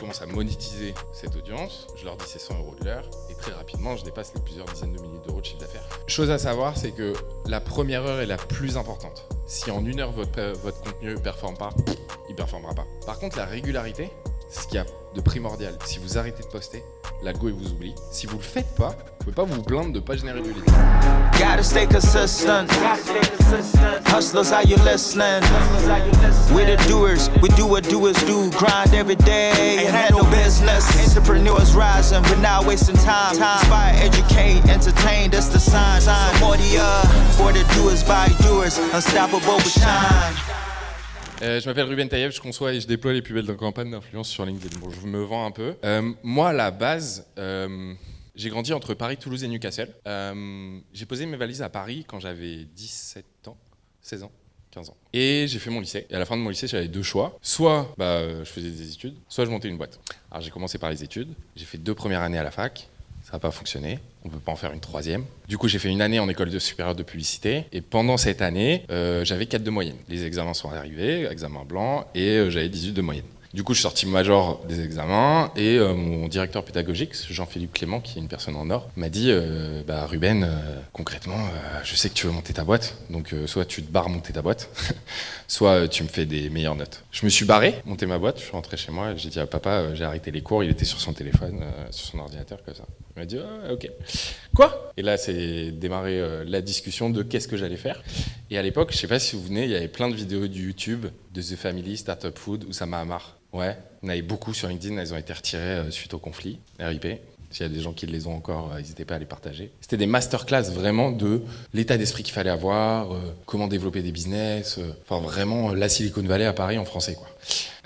commence à monétiser cette audience, je leur dis c'est 100 € de l'heure, et très rapidement, je dépasse les plusieurs dizaines de milliers d'euros de chiffre d'affaires. Chose à savoir, c'est que la première heure est la plus importante. Si en une heure, votre contenu ne performe pas, il ne performera pas. Par contre, la régularité, c'est ce qu'il y a de primordial. Si vous arrêtez de poster, l'algo il vous oublie. Si vous le faites pas, vous pouvez pas vous plaindre de pas générer du lead. Gotta stay consistent. Hustlers, are you listening? We're the doers, we do what doers do. Grind every day and handle business. Entrepreneurs rising, we're not wasting time. Inspire, educate, entertain, that's the sign. More the for the doers by doers. Unstoppable with shine. Je m'appelle Ruben Taïeb, je conçois et je déploie les plus belles campagnes d'influence sur LinkedIn. Bon, je me vends un peu. Moi, à la base, j'ai grandi entre Paris, Toulouse et Newcastle. J'ai posé mes valises à Paris quand j'avais 17 ans, 16 ans, 15 ans. Et j'ai fait mon lycée. Et à la fin de mon lycée, j'avais deux choix. Soit je faisais des études, soit je montais une boîte. Alors j'ai commencé par les études. J'ai fait 2 premières années à la fac. Ça n'a pas fonctionné. On ne peut pas en faire une 3e. Du coup, j'ai fait une année en école supérieure de publicité. Et pendant cette année, j'avais 4 de moyenne. Les examens sont arrivés, examen blanc, et j'avais 18 de moyenne. Du coup, je suis sorti major des examens et mon directeur pédagogique, Jean-Philippe Clément, qui est une personne en or, m'a dit Ruben, concrètement, je sais que tu veux monter ta boîte, donc soit tu te barres monter ta boîte, soit tu me fais des meilleures notes. Je me suis barré, monter ma boîte, je suis rentré chez moi et j'ai dit à papa, j'ai arrêté les cours, il était sur son téléphone, sur son ordinateur, comme ça. Il m'a dit ok. Quoi? Et là, c'est démarré la discussion de qu'est-ce que j'allais faire. Et à l'époque, je sais pas si vous vous souvenez, il y avait plein de vidéos du YouTube de The Family, Startup Food, Oussama Ammar. Ouais, il y en avait beaucoup sur LinkedIn, elles ont été retirées suite au conflit, RIP. S'il y a des gens qui les ont encore, n'hésitez pas à les partager. C'était des masterclass vraiment de l'état d'esprit qu'il fallait avoir, comment développer des business, enfin vraiment la Silicon Valley à Paris en français, quoi.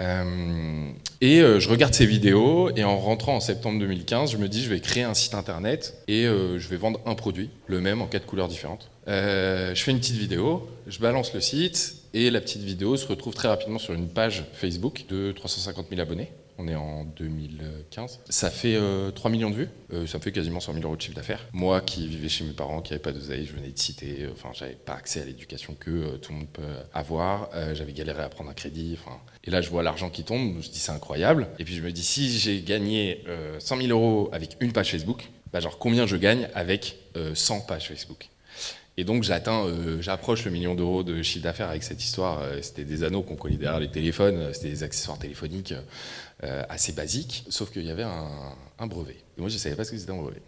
Je regarde ces vidéos et en rentrant en septembre 2015, je me dis je vais créer un site internet et je vais vendre un produit, le même en 4 couleurs différentes. Je fais une petite vidéo, je balance le site et la petite vidéo se retrouve très rapidement sur une page Facebook de 350 000 abonnés. On est en 2015. Ça fait 3 millions de vues. Ça me fait quasiment 100 000 € de chiffre d'affaires. Moi qui vivais chez mes parents, qui n'avais pas d'oseille, je venais de citer, j'avais pas accès à l'éducation que tout le monde peut avoir. J'avais galéré à prendre un crédit. Et là, je vois l'argent qui tombe. Je dis c'est incroyable. Et puis je me dis si j'ai gagné 100 000 € avec une page Facebook, combien je gagne avec 100 pages Facebook. Et donc j'approche le million d'euros de chiffre d'affaires avec cette histoire. C'était des anneaux qu'on collait derrière les téléphones, c'était des accessoires téléphoniques assez basiques, sauf qu'il y avait un brevet. Et moi je ne savais pas ce que c'était un brevet.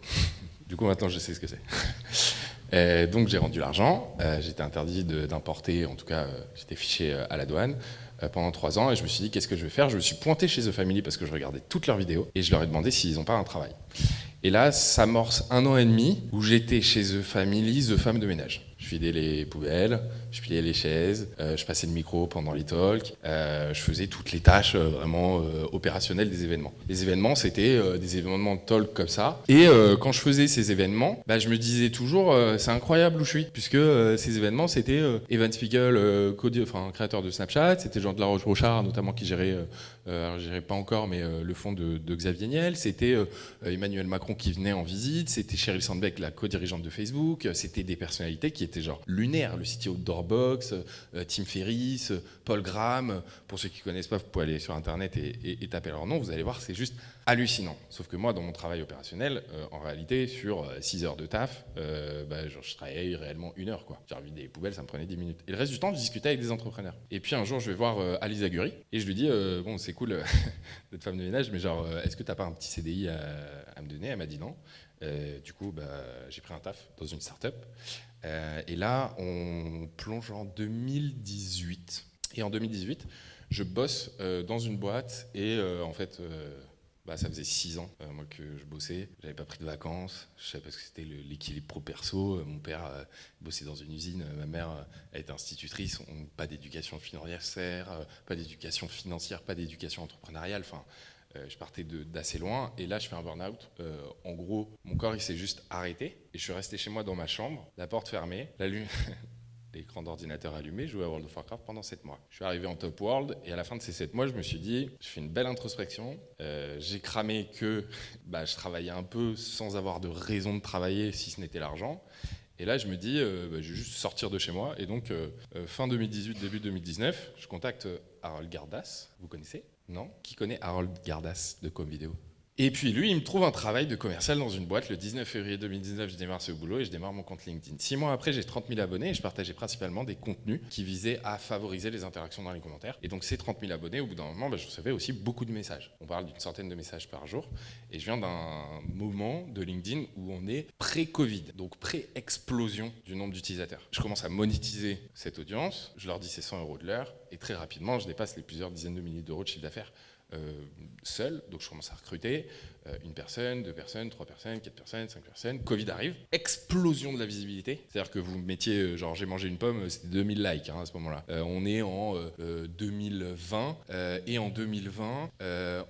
Du coup maintenant je sais ce que c'est. Donc j'ai rendu l'argent, j'étais interdit d'importer, en tout cas j'étais fiché à la douane pendant 3 ans et je me suis dit qu'est-ce que je vais faire. Je me suis pointé chez The Family parce que je regardais toutes leurs vidéos et je leur ai demandé s'ils n'ont pas un travail. Et là, ça amorce 1 an et demi où j'étais chez The Family, The Femme de ménage. Je vidais les poubelles, je pliais les chaises, je passais le micro pendant les talks, je faisais toutes les tâches vraiment opérationnelles des événements. Les événements, c'était des événements de talk comme ça. Et quand je faisais ces événements, je me disais toujours, c'est incroyable où je suis. Puisque ces événements, c'était Evan Spiegel, créateur de Snapchat, c'était Jean de la Roche-Brochard, notamment qui gérait, je gérais pas encore, mais le fonds de Xavier Niel, c'était Emmanuel Macron qui venait en visite, c'était Sheryl Sandberg, la co-dirigeante de Facebook, c'était des personnalités qui étaient genre lunaires, le CTO de Dropbox, Tim Ferriss, Paul Graham. Pour ceux qui ne connaissent pas, vous pouvez aller sur internet et taper leur nom, vous allez voir, c'est juste hallucinant. Sauf que moi, dans mon travail opérationnel, en réalité, sur 6 heures de taf, je travaillais réellement 1 heure, quoi. J'ai vidé les poubelles, ça me prenait 10 minutes. Et le reste du temps, je discutais avec des entrepreneurs. Et puis un jour, je vais voir Alice Aguri et je lui dis bon, c'est cool d'être femme de ménage, mais genre, est-ce que t'as pas un petit CDI à me donner? Elle m'a dit non. Du coup, j'ai pris un taf dans une start-up. Et là, on plonge en 2018. Et en 2018, je bosse dans une boîte et en fait, ça faisait 6 ans moi que je bossais. J'avais pas pris de vacances. Je savais pas ce que c'était l'équilibre pro-perso. Mon père bossait dans une usine. Ma mère elle était institutrice. Pas d'éducation financière, pas d'éducation financière, pas d'éducation entrepreneuriale. Je partais d'assez loin et là je fais un burn-out. En gros, mon corps il s'est juste arrêté et je suis resté chez moi dans ma chambre, la porte fermée, l'écran d'ordinateur allumé, je jouais à World of Warcraft pendant 7 mois. Je suis arrivé en Top World et à la fin de ces 7 mois, je me suis dit, je fais une belle introspection. J'ai cramé que je travaillais un peu sans avoir de raison de travailler si ce n'était l'argent. Et là, je me dis, je vais juste sortir de chez moi. Et donc, fin 2018, début 2019, je contacte Harold Gardas, vous connaissez ? Non? Qui connaît Harold Gardas de Com Vidéo? Et puis lui, il me trouve un travail de commercial dans une boîte. Le 19 février 2019, je démarre ce boulot et je démarre mon compte LinkedIn. 6 mois après, j'ai 30 000 abonnés et je partageais principalement des contenus qui visaient à favoriser les interactions dans les commentaires. Et donc ces 30 000 abonnés, au bout d'un moment, je recevais aussi beaucoup de messages. On parle d'une centaine de messages par jour. Et je viens d'un moment de LinkedIn où on est pré-Covid, donc pré-explosion du nombre d'utilisateurs. Je commence à monétiser cette audience. Je leur dis c'est 100 € de l'heure. Et très rapidement, je dépasse les plusieurs dizaines de milliers d'euros de chiffre d'affaires. Seul, donc je commence à recruter une personne, 2 personnes, 3 personnes, 4 personnes, 5 personnes. Covid arrive, explosion de la visibilité. C'est-à-dire que vous mettiez, genre j'ai mangé une pomme, c'était 2000 likes à ce moment-là. On est en 2020 et en 2020,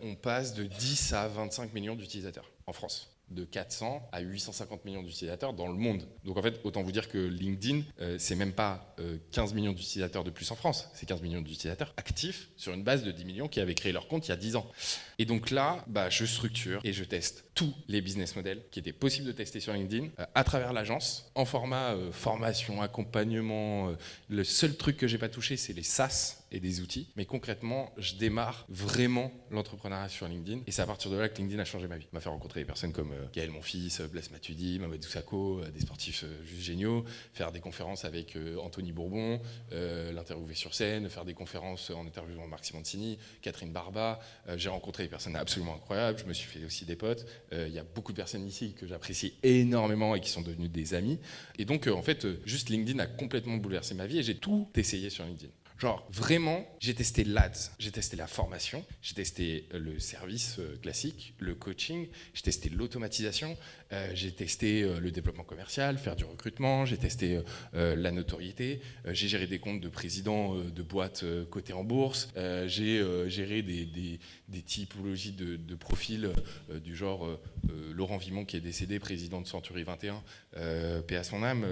on passe de 10 à 25 millions d'utilisateurs en France. De 400 à 850 millions d'utilisateurs dans le monde. Donc en fait, autant vous dire que LinkedIn, c'est même pas 15 millions d'utilisateurs de plus en France, c'est 15 millions d'utilisateurs actifs sur une base de 10 millions qui avaient créé leur compte il y a 10 ans. Et donc là, je structure et je teste tous les business models qui étaient possibles de tester sur LinkedIn à travers l'agence, en format formation, accompagnement. Le seul truc que j'ai pas touché, c'est les SaaS et des outils. Mais concrètement, je démarre vraiment l'entrepreneuriat sur LinkedIn. Et c'est à partir de là que LinkedIn a changé ma vie. Il m'a fait rencontrer des personnes comme Gaël Monfils, Blaise Matuidi, Mamadou Sakho, des sportifs juste géniaux, faire des conférences avec Anthony Bourbon, l'interviewer sur scène, faire des conférences en interviewant Marc Simoncini, Catherine Barba. J'ai rencontré des personnes absolument incroyables. Je me suis fait aussi des potes. Il y a beaucoup de personnes ici que j'apprécie énormément et qui sont devenues des amis. Et donc, en fait, juste LinkedIn a complètement bouleversé ma vie et j'ai tout essayé sur LinkedIn. Genre, vraiment, j'ai testé l'ADS, j'ai testé la formation, j'ai testé le service classique, le coaching, j'ai testé l'automatisation, j'ai testé le développement commercial, faire du recrutement, j'ai testé la notoriété, j'ai géré des comptes de présidents de boîtes cotées en bourse, j'ai géré des typologies de profils du genre Laurent Vimon qui est décédé, président de Century 21, paix à son âme,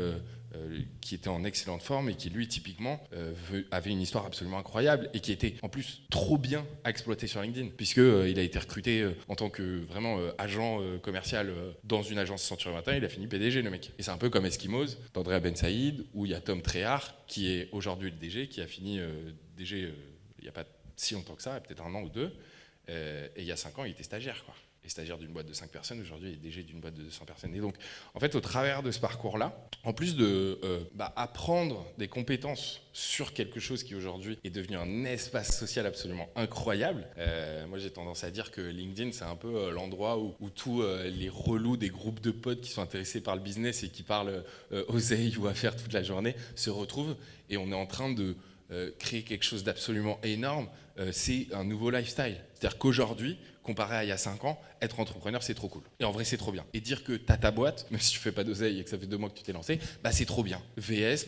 qui était en excellente forme et qui lui typiquement avait une histoire absolument incroyable et qui était en plus trop bien à exploiter sur LinkedIn puisqu'il a été recruté en tant que vraiment agent commercial dans une agence Century 21, il a fini PDG le mec. Et c'est un peu comme Eskimos d'Andrea Ben Saïd où il y a Tom Tréhard qui est aujourd'hui le DG, qui a fini DG il n'y a pas si longtemps que ça, peut-être 1 an ou 2, et il y a 5 ans il était stagiaire quoi. Et stagiaire d'une boîte de 5 personnes, aujourd'hui il est DG d'une boîte de 200 personnes. Et donc, en fait, au travers de ce parcours-là, en plus de apprendre des compétences sur quelque chose qui aujourd'hui est devenu un espace social absolument incroyable, moi j'ai tendance à dire que LinkedIn, c'est un peu l'endroit où tous les relous des groupes de potes qui sont intéressés par le business et qui parlent oseille ou affaires toute la journée se retrouvent. Et on est en train de créer quelque chose d'absolument énorme. C'est un nouveau lifestyle. C'est-à-dire qu'aujourd'hui, comparé à il y a 5 ans, être entrepreneur, c'est trop cool. Et en vrai, c'est trop bien. Et dire que tu as ta boîte, même si tu fais pas d'oseille et que ça fait 2 mois que tu t'es lancé, c'est trop bien. VS,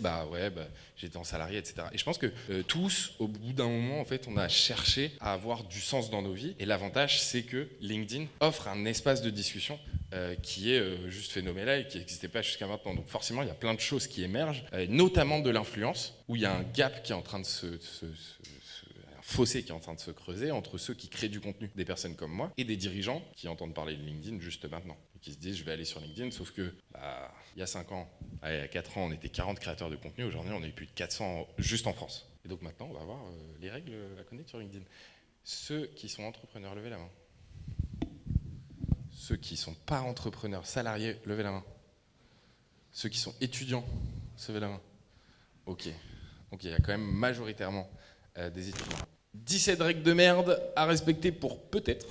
j'étais en salarié, etc. Et je pense que tous, au bout d'un moment, en fait, on a cherché à avoir du sens dans nos vies. Et l'avantage, c'est que LinkedIn offre un espace de discussion qui est juste phénoménal et qui n'existait pas jusqu'à maintenant. Donc forcément, il y a plein de choses qui émergent, notamment de l'influence, où il y a un gap qui est en train de fossé qui est en train de se creuser entre ceux qui créent du contenu, des personnes comme moi, et des dirigeants qui entendent parler de LinkedIn juste maintenant. Et qui se disent, je vais aller sur LinkedIn, sauf que il y a 5 ans, il y a 4 ans, on était 40 créateurs de contenu, aujourd'hui on est plus de 400 juste en France. Et donc maintenant, on va voir les règles à connaître sur LinkedIn. Ceux qui sont entrepreneurs, levez la main. Ceux qui ne sont pas entrepreneurs, salariés, levez la main. Ceux qui sont étudiants, levez la main. Ok, il y a quand même majoritairement des étudiants. 17 règles de merde à respecter pour peut-être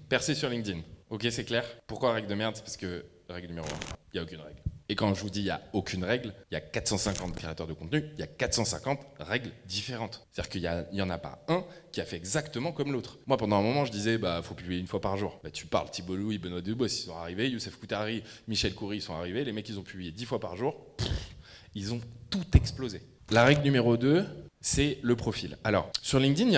percer sur LinkedIn. Ok, c'est clair? Pourquoi règle de merde? C'est parce que, règle numéro 1, il n'y a aucune règle. Et quand je vous dis il n'y a aucune règle, il y a 450 créateurs de contenu, il y a 450 règles différentes. C'est-à-dire qu'il n'y en a pas un qui a fait exactement comme l'autre. Moi, pendant un moment, je disais, faut publier 1 fois par jour. Tu parles, Thibault Louis, Benoît Dubois, ils sont arrivés, Youssef Koutari, Michel Coury, ils sont arrivés, les mecs, ils ont publié 10 fois par jour, ils ont tout explosé. La règle numéro 2, c'est le profil. Alors, sur LinkedIn,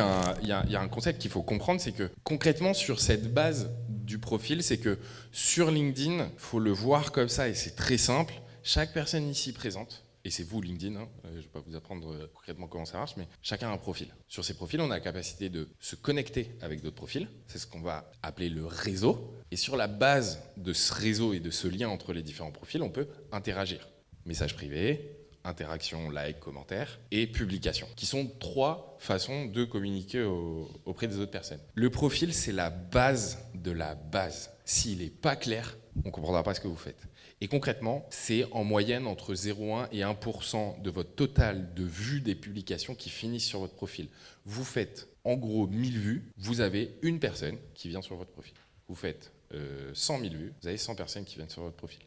il y a un concept qu'il faut comprendre, c'est que concrètement, sur cette base du profil, c'est que sur LinkedIn, il faut le voir comme ça, et c'est très simple. Chaque personne ici présente, et c'est vous LinkedIn, je ne vais pas vous apprendre concrètement comment ça marche, mais chacun a un profil. Sur ces profils, on a la capacité de se connecter avec d'autres profils, c'est ce qu'on va appeler le réseau, et sur la base de ce réseau et de ce lien entre les différents profils, on peut interagir. Message privé, interaction, like, commentaire, et publication, qui sont 3 façons de communiquer auprès des autres personnes. Le profil, c'est la base de la base. S'il n'est pas clair, on ne comprendra pas ce que vous faites. Et concrètement, c'est en moyenne entre 0,1 et 1% de votre total de vues des publications qui finissent sur votre profil. Vous faites en gros 1000 vues, vous avez une personne qui vient sur votre profil. Vous faites 100 000 vues, vous avez 100 personnes qui viennent sur votre profil.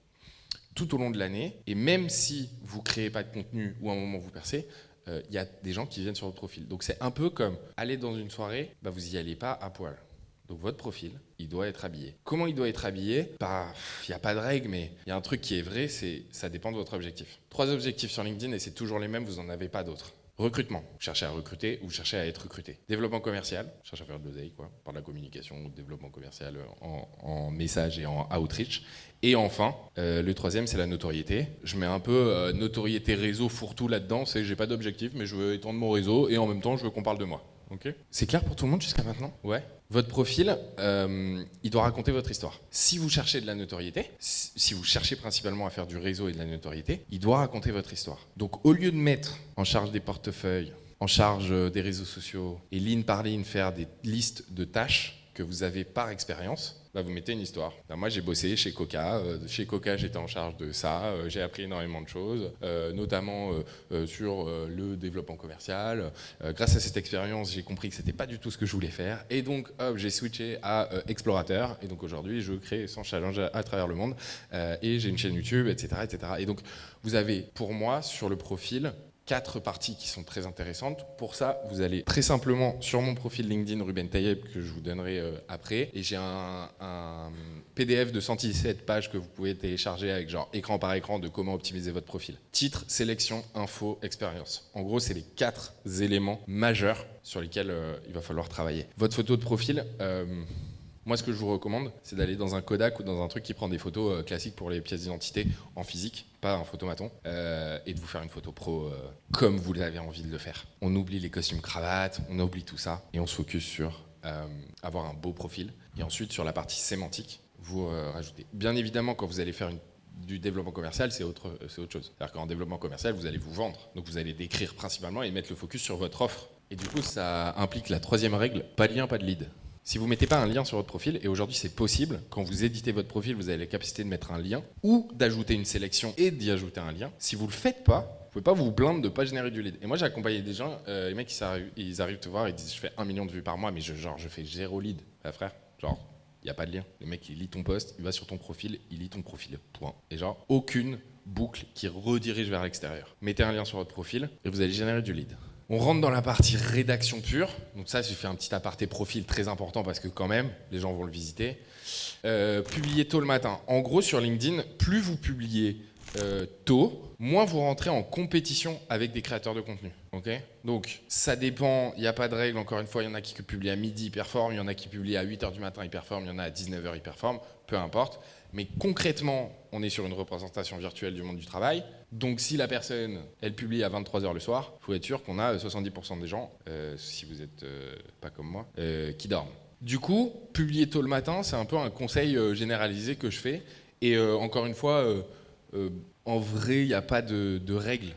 Tout au long de l'année, et même si vous ne créez pas de contenu ou à un moment vous percez, il y a des gens qui viennent sur votre profil. Donc c'est un peu comme aller dans une soirée, vous n'y allez pas à poil. Donc votre profil, il doit être habillé. Comment il doit être habillé ? Il n'y a pas de règle, mais il y a un truc qui est vrai, ça dépend de votre objectif. 3 objectifs sur LinkedIn et c'est toujours les mêmes, vous n'en avez pas d'autres. Recrutement, vous cherchez à recruter ou vous cherchez à être recruté. Développement commercial, vous cherchez à faire de l'oseille, par de la communication ou développement commercial en message et en outreach. Et enfin, le 3e, c'est la notoriété. Je mets un peu notoriété réseau fourre-tout là-dedans, c'est j'ai pas d'objectif, mais je veux étendre mon réseau et en même temps, je veux qu'on parle de moi. Okay. C'est clair pour tout le monde jusqu'à maintenant ? Ouais. Votre profil, il doit raconter votre histoire. Si vous cherchez de la notoriété, si vous cherchez principalement à faire du réseau et de la notoriété, il doit raconter votre histoire. Donc au lieu de mettre en charge des portefeuilles, en charge des réseaux sociaux et ligne par ligne faire des listes de tâches que vous avez par expérience, vous mettez une histoire. Moi, j'ai bossé chez Coca. Chez Coca, j'étais en charge de ça. J'ai appris énormément de choses, notamment sur le développement commercial. Grâce à cette expérience, j'ai compris que c'était pas du tout ce que je voulais faire. Et donc, j'ai switché à explorateur. Et donc, aujourd'hui, je crée 100 challenges à travers le monde. Et j'ai une chaîne YouTube, etc., etc. Et donc, vous avez, pour moi, sur le profil, 4 parties qui sont très intéressantes. Pour ça, vous allez très simplement sur mon profil LinkedIn Ruben Tayeb que je vous donnerai après. Et j'ai un PDF de 117 pages que vous pouvez télécharger avec genre écran par écran de comment optimiser votre profil. Titre, sélection, info, expérience. En gros, c'est les 4 éléments majeurs sur lesquels il va falloir travailler. Votre photo de profil... Moi, ce que je vous recommande, c'est d'aller dans un Kodak ou dans un truc qui prend des photos classiques pour les pièces d'identité en physique, pas un photomaton, et de vous faire une photo pro comme vous avez envie de le faire. On oublie les costumes cravates, on oublie tout ça, et on se focus sur avoir un beau profil. Et ensuite, sur la partie sémantique, vous rajoutez. Bien évidemment, quand vous allez faire du développement commercial, c'est autre chose. C'est-à-dire qu'en développement commercial, vous allez vous vendre. Donc vous allez décrire principalement et mettre le focus sur votre offre. Et du coup, ça implique la 3e règle, pas de lien, pas de lead. Si vous ne mettez pas un lien sur votre profil, et aujourd'hui c'est possible, quand vous éditez votre profil, vous avez la capacité de mettre un lien ou d'ajouter une sélection et d'y ajouter un lien. Si vous ne le faites pas, vous ne pouvez pas vous plaindre de ne pas générer du lead. Et moi j'ai accompagné des gens, les mecs ils arrivent te voir et disent je fais 1 million de vues par mois, mais je fais 0 lead. Frère, il n'y a pas de lien. Le mec il lit ton post, il va sur ton profil, il lit ton profil, point. Et aucune boucle qui redirige vers l'extérieur. Mettez un lien sur votre profil et vous allez générer du lead. On rentre dans la partie rédaction pure. Donc ça, je fais un petit aparté profil très important parce que quand même, les gens vont le visiter. Publier tôt le matin. En gros, sur LinkedIn, plus vous publiez tôt, moins vous rentrez en compétition avec des créateurs de contenu. Okay ? Donc ça dépend, il n'y a pas de règle. Encore une fois, il y en a qui publient à midi, ils performent. Il y en a qui publient à 8h du matin, ils performent. Il y en a à 19h, ils performent. Peu importe. Mais concrètement, on est sur une représentation virtuelle du monde du travail. Donc si la personne, elle publie à 23h le soir, il faut être sûr qu'on a 70% des gens, si vous n'êtes pas comme moi, qui dorment. Du coup, publier tôt le matin, c'est un peu un conseil généralisé que je fais. Et encore une fois, en vrai, il n'y a pas de règle.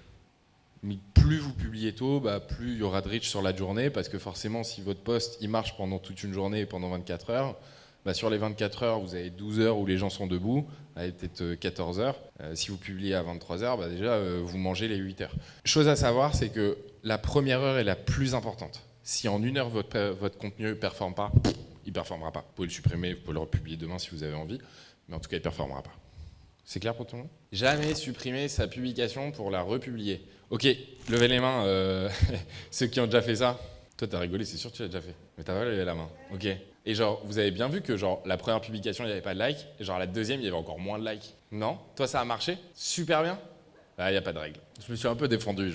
Mais plus vous publiez tôt, plus il y aura de reach sur la journée, parce que forcément, si votre post il marche pendant toute une journée et pendant 24 heures, sur les 24 heures, vous avez 12 heures où les gens sont debout, peut-être 14 heures. Si vous publiez à 23 heures, déjà, vous mangez les 8 heures. Chose à savoir, c'est que la première heure est la plus importante. Si en 1 heure, votre contenu ne performe pas, il ne performera pas. Vous pouvez le supprimer, vous pouvez le republier demain si vous avez envie, mais en tout cas, il ne performera pas. C'est clair pour tout le monde ? Jamais supprimer sa publication pour la republier. Ok, levez les mains, ceux qui ont déjà fait ça. Toi, t'as rigolé, c'est sûr que tu l'as déjà fait. Mais t'as pas levé la main. Ok. Et vous avez bien vu que la première publication, il n'y avait pas de like. Et la deuxième, il y avait encore moins de likes. Non ? Toi, ça a marché ? Super bien ? Il n'y a pas de règle. Je me suis un peu défendu,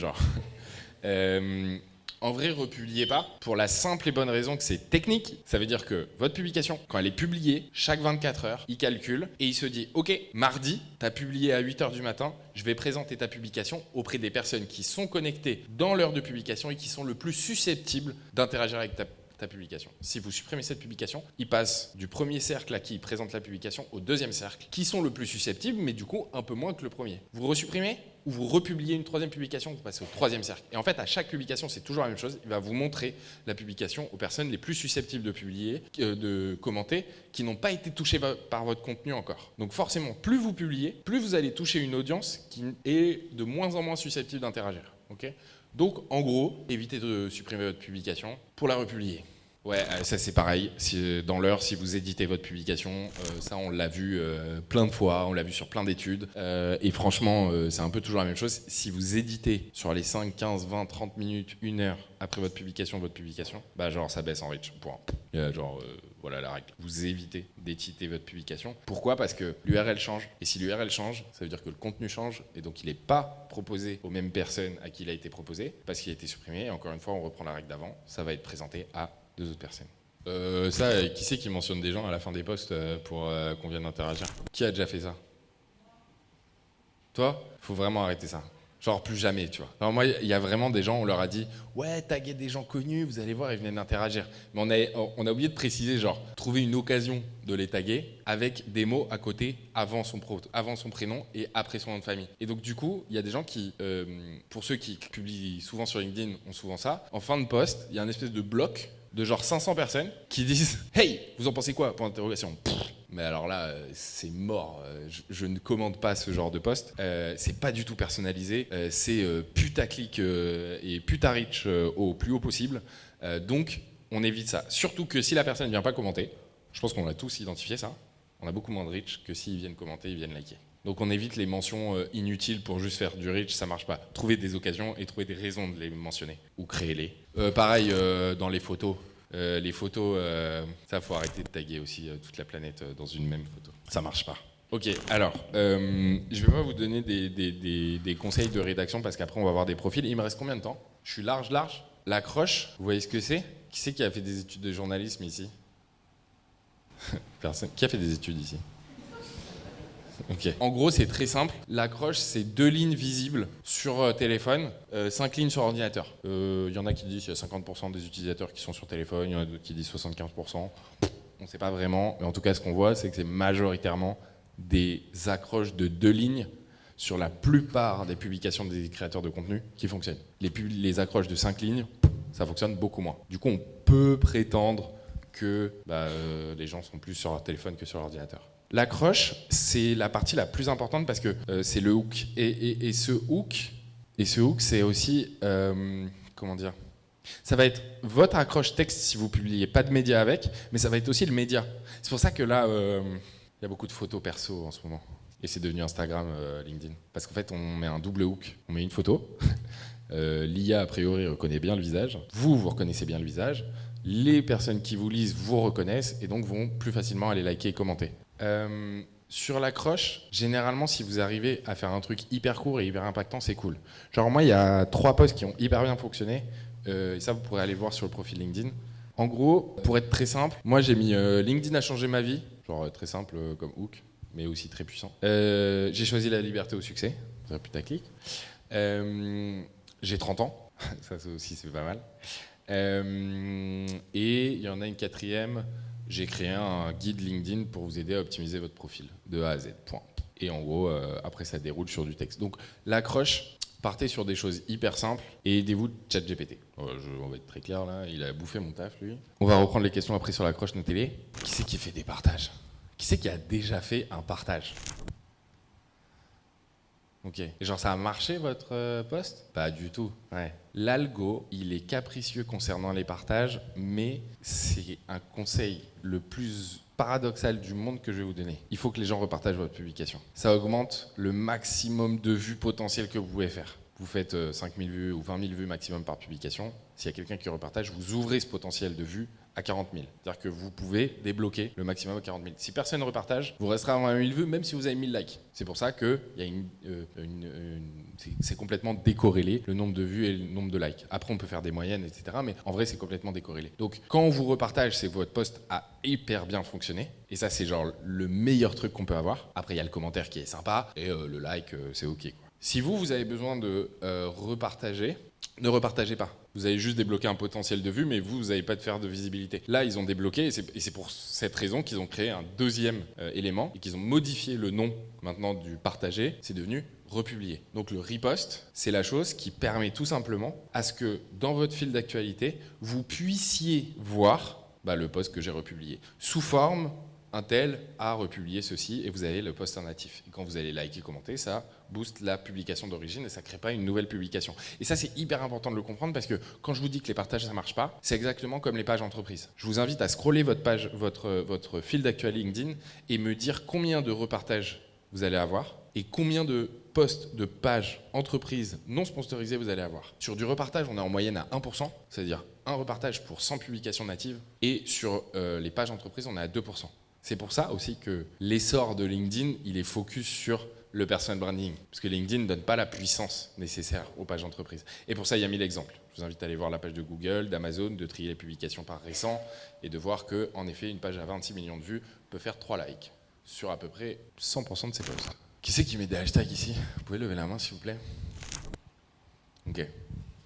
En vrai, republiez pas pour la simple et bonne raison que c'est technique. Ça veut dire que votre publication, quand elle est publiée, chaque 24 heures, il calcule et il se dit « Ok, mardi, tu as publié à 8h du matin, je vais présenter ta publication auprès des personnes qui sont connectées dans l'heure de publication et qui sont le plus susceptibles d'interagir avec ta ta publication. Si vous supprimez cette publication, il passe du premier cercle à qui présente la publication au deuxième cercle, qui sont le plus susceptibles, mais du coup un peu moins que le premier. Vous resupprimez ou vous republiez une troisième publication, vous passez au troisième cercle. Et en fait, à chaque publication, c'est toujours la même chose. Il va vous montrer la publication aux personnes les plus susceptibles de publier, de commenter, qui n'ont pas été touchées par votre contenu encore. Donc forcément, plus vous publiez, plus vous allez toucher une audience qui est de moins en moins susceptible d'interagir. Okay ? Donc en gros, évitez de supprimer votre publication pour la republier. Ouais, ça c'est pareil. Dans l'heure, si vous éditez votre publication, ça on l'a vu plein de fois, on l'a vu sur plein d'études. Et franchement, c'est un peu toujours la même chose. Si vous éditez sur les 5, 15, 20, 30 minutes, 1 heure après votre publication, bah genre ça baisse en reach. Point. Voilà la règle. Vous évitez d'éditer votre publication. Pourquoi ? Parce que l'URL change. Et si l'URL change, ça veut dire que le contenu change. Et donc il n'est pas proposé aux mêmes personnes à qui il a été proposé, parce qu'il a été supprimé. Et encore une fois, on reprend la règle d'avant. Ça va être présenté à 2 autres personnes. Qui c'est qui mentionne des gens à la fin des posts pour qu'on vienne interagir ? Qui a déjà fait ça ? Toi ? Faut vraiment arrêter ça. Genre plus jamais, tu vois. Alors moi, il y a vraiment des gens, on leur a dit « Ouais, taguez des gens connus, vous allez voir, ils viennent d'interagir. » Mais on a oublié de préciser, genre, trouver une occasion de les taguer avec des mots à côté avant son prénom et après son nom de famille. Et donc du coup, il y a des gens qui, pour ceux qui publient souvent sur LinkedIn, ont souvent ça. En fin de post, il y a un espèce de bloc de genre 500 personnes qui disent « Hey, vous en pensez quoi ?» Point d'interrogation. Mais alors là, c'est mort. Je ne commande pas ce genre de post. C'est pas du tout personnalisé. C'est putaclic et putarich au plus haut possible. Donc, on évite ça. Surtout que si la personne ne vient pas commenter, je pense qu'on a tous identifié ça, on a beaucoup moins de reach que s'ils viennent commenter, ils viennent liker. Donc on évite les mentions inutiles pour juste faire du reach, ça marche pas. Trouvez des occasions et trouvez des raisons de les mentionner. Ou créez-les. Pareil dans les photos. Les photos, ça faut arrêter de taguer aussi toute la planète dans une même photo. Ça marche pas. Ok, alors, je vais pas vous donner des conseils de rédaction parce qu'après on va avoir des profils. Il me reste combien de temps ? Je suis large. L'accroche, vous voyez ce que c'est ? Qui c'est qui a fait des études de journalisme ici ? Personne. Qui a fait des études ici ? Ok. En gros, c'est très simple. L'accroche, c'est 2 lignes visibles sur téléphone, 5 lignes sur ordinateur. Il y en a qui disent qu'il y a 50% des utilisateurs qui sont sur téléphone, il y en a d'autres qui disent 75%. On ne sait pas vraiment, mais en tout cas, ce qu'on voit, c'est que c'est majoritairement des accroches de 2 lignes sur la plupart des publications des créateurs de contenu qui fonctionnent. Les accroches de 5 lignes, ça fonctionne beaucoup moins. Du coup, on peut prétendre que les gens sont plus sur leur téléphone que sur l'ordinateur. L'accroche, c'est la partie la plus importante parce que c'est le hook. Et ce hook, c'est aussi, comment dire, ça va être votre accroche texte si vous publiez pas de média avec, mais ça va être aussi le média. C'est pour ça que là, il y a beaucoup de photos perso en ce moment. Et c'est devenu Instagram, LinkedIn. Parce qu'en fait, on met un double hook. On met une photo. L'IA, a priori, reconnaît bien le visage. Vous reconnaissez bien le visage. Les personnes qui vous lisent vous reconnaissent et donc vont plus facilement aller liker et commenter. Sur l'accroche, généralement, si vous arrivez à faire un truc hyper court et hyper impactant, c'est cool. Genre moi, il y a 3 posts qui ont hyper bien fonctionné. Et ça, vous pourrez aller voir sur le profil LinkedIn. En gros, pour être très simple, moi j'ai mis LinkedIn a changé ma vie. Genre très simple comme hook, mais aussi très puissant. J'ai choisi la liberté au succès. C'est putaclic. J'ai 30 ans. Ça aussi, c'est pas mal. Et il y en a une 4e. J'ai créé un guide LinkedIn pour vous aider à optimiser votre profil de A à Z. Point. Et en gros, après, ça déroule sur du texte. Donc, l'accroche, partez sur des choses hyper simples et aidez-vous de ChatGPT. On va être très clair là, il a bouffé mon taf, lui. On va reprendre les questions après sur l'accroche, notez-les. Qui c'est qui fait des partages ? Qui c'est qui a déjà fait un partage ? Ok. Et genre, ça a marché votre post ? Pas du tout. Ouais. L'algo, il est capricieux concernant les partages, mais c'est un conseil le plus paradoxal du monde que je vais vous donner. Il faut que les gens repartagent votre publication. Ça augmente le maximum de vues potentielles que vous pouvez faire. Vous faites 5000 vues ou 20 000 vues maximum par publication. S'il y a quelqu'un qui repartage, vous ouvrez ce potentiel de vues à 40 000. C'est-à-dire que vous pouvez débloquer le maximum à 40 000. Si personne ne repartage, vous resterez à 20 000 vues même si vous avez 1000 likes. C'est pour ça que c'est complètement décorrélé, le nombre de vues et le nombre de likes. Après, on peut faire des moyennes, etc. Mais en vrai, c'est complètement décorrélé. Donc, quand on vous repartage, c'est que votre post a hyper bien fonctionné. Et ça, c'est genre le meilleur truc qu'on peut avoir. Après, il y a le commentaire qui est sympa et le like, c'est OK, quoi. Si vous avez besoin de repartager, ne repartagez pas. Vous avez juste débloqué un potentiel de vue, mais vous n'avez pas de faire de visibilité. Là, ils ont débloqué, et c'est pour cette raison qu'ils ont créé un deuxième élément, et qu'ils ont modifié le nom maintenant du partager, c'est devenu republier. Donc le repost, c'est la chose qui permet tout simplement à ce que dans votre fil d'actualité, vous puissiez voir le post que j'ai republié sous forme un tel a republié ceci et vous avez le post en natif. Et quand vous allez liker, commenter, ça booste la publication d'origine et ça ne crée pas une nouvelle publication. Et ça, c'est hyper important de le comprendre parce que quand je vous dis que les partages, ça ne marche pas, c'est exactement comme les pages entreprises. Je vous invite à scroller votre fil d'actualité LinkedIn et me dire combien de repartages vous allez avoir et combien de posts de pages entreprises non sponsorisées vous allez avoir. Sur du repartage, on est en moyenne à 1%, c'est-à-dire un repartage pour 100 publications natives, et sur les pages entreprises, on est à 2%. C'est pour ça aussi que l'essor de LinkedIn, il est focus sur le personal branding, parce que LinkedIn ne donne pas la puissance nécessaire aux pages entreprises. Et pour ça, il y a 1000 exemples. Je vous invite à aller voir la page de Google, d'Amazon, de trier les publications par récent, et de voir qu'en effet, une page à 26 millions de vues peut faire 3 likes sur à peu près 100% de ses posts. Qui c'est qui met des hashtags ici? Vous pouvez lever la main, s'il vous plaît? Ok.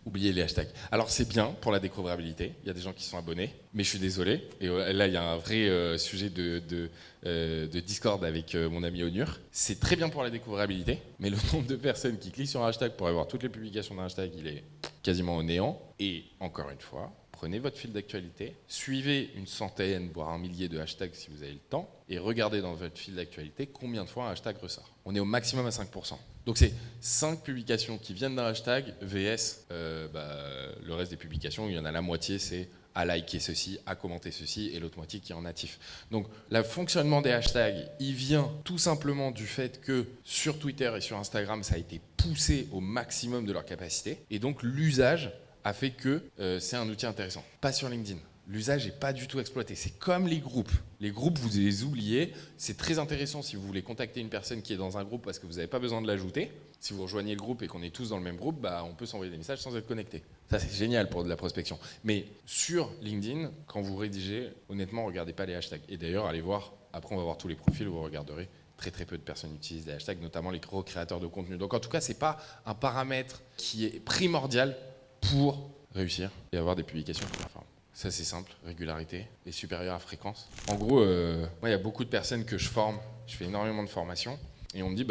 Oubliez les hashtags. Alors c'est bien pour la découvrabilité, il y a des gens qui sont abonnés, mais je suis désolé, et là il y a un vrai sujet de Discord avec mon ami Onur. C'est très bien pour la découvrabilité, mais le nombre de personnes qui cliquent sur un hashtag pour avoir toutes les publications d'un hashtag, il est quasiment au néant. Et encore une fois, prenez votre fil d'actualité, suivez une centaine, voire un millier de hashtags si vous avez le temps, et regardez dans votre fil d'actualité combien de fois un hashtag ressort. On est au maximum à 5%. Donc c'est 5 publications qui viennent d'un hashtag, VS, le reste des publications, où il y en a la moitié, c'est à liker ceci, à commenter ceci, et l'autre moitié qui est en natif. Donc le fonctionnement des hashtags, il vient tout simplement du fait que sur Twitter et sur Instagram, ça a été poussé au maximum de leur capacité, et donc l'usage a fait que c'est un outil intéressant. Pas sur LinkedIn. L'usage n'est pas du tout exploité. C'est comme les groupes. Les groupes, vous les oubliez. C'est très intéressant si vous voulez contacter une personne qui est dans un groupe parce que vous n'avez pas besoin de l'ajouter. Si vous rejoignez le groupe et qu'on est tous dans le même groupe, on peut s'envoyer des messages sans être connecté. Ça, c'est génial pour de la prospection. Mais sur LinkedIn, quand vous rédigez, honnêtement, regardez pas les hashtags. Et d'ailleurs, allez voir, après on va voir tous les profils, vous regarderez. Très très peu de personnes utilisent les hashtags, notamment les gros créateurs de contenu. Donc en tout cas, ce n'est pas un paramètre qui est primordial pour réussir et avoir des publications qui performent. Ça c'est simple, régularité est supérieure à fréquence. En gros, moi il y a beaucoup de personnes que je forme, je fais énormément de formations et on me dit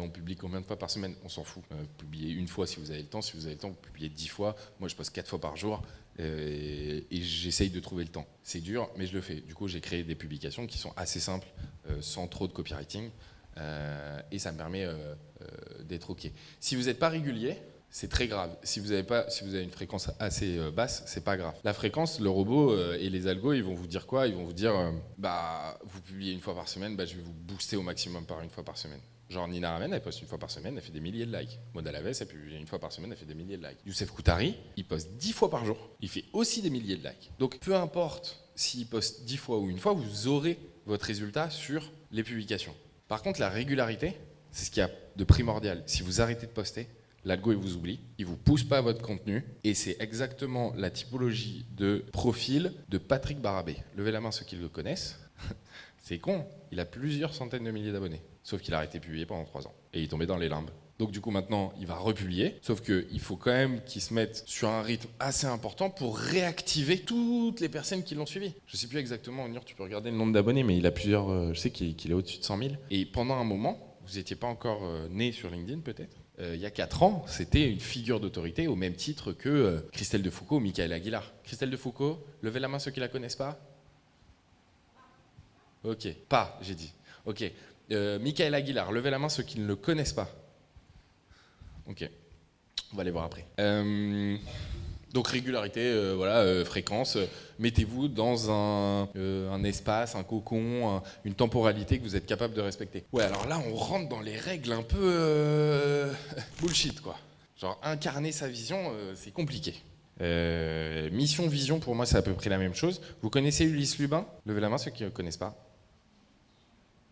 on publie combien de fois par semaine? On s'en fout. Publiez une fois si vous avez le temps, si vous avez le temps, vous publiez 10 fois. Moi je poste 4 fois par jour et j'essaye de trouver le temps. C'est dur, mais je le fais. Du coup j'ai créé des publications qui sont assez simples, sans trop de copywriting et ça me permet d'être OK. Si vous n'êtes pas régulier, c'est très grave. Si vous avez une fréquence assez basse, c'est pas grave. La fréquence, le robot et les algos, ils vont vous dire quoi? Ils vont vous dire, vous publiez une fois par semaine, je vais vous booster au maximum par une fois par semaine. Genre Nina Ramen, elle poste une fois par semaine, elle fait des milliers de likes. Maud Alaves, elle publie une fois par semaine, elle fait des milliers de likes. Youssef Koutari, il poste 10 fois par jour, il fait aussi des milliers de likes. Donc peu importe s'il poste 10 fois ou une fois, vous aurez votre résultat sur les publications. Par contre, la régularité, c'est ce qu'il y a de primordial. Si vous arrêtez de poster, l'algo, il vous oublie, il ne vous pousse pas votre contenu, et c'est exactement la typologie de profil de Patrick Barabé. Levez la main ceux qui le connaissent. C'est con, il a plusieurs centaines de milliers d'abonnés, sauf qu'il a arrêté de publier pendant 3 ans, et il est tombé dans les limbes. Donc du coup maintenant, il va republier, sauf qu'il faut quand même qu'il se mette sur un rythme assez important pour réactiver toutes les personnes qui l'ont suivi. Je ne sais plus exactement, Onur, tu peux regarder le nombre d'abonnés, mais il a plusieurs, je sais qu'il est au-dessus de 100 000. Et pendant un moment, vous n'étiez pas encore né sur LinkedIn peut-être, il y a 4 ans, c'était une figure d'autorité au même titre que Christelle Defoucault ou Michael Aguilar. Christelle Defoucault, levez la main ceux qui la connaissent pas. Ok, pas, j'ai dit. Ok, Michael Aguilar, levez la main ceux qui ne le connaissent pas. Ok, on va aller voir après. Donc régularité, fréquence, mettez-vous dans un espace, un cocon, une temporalité que vous êtes capable de respecter. Ouais, alors là, on rentre dans les règles un peu bullshit, quoi. Genre, incarner sa vision, c'est compliqué. Mission, vision, pour moi, c'est à peu près la même chose. Vous connaissez Ulysse Lubin? Levez la main ceux qui ne connaissent pas.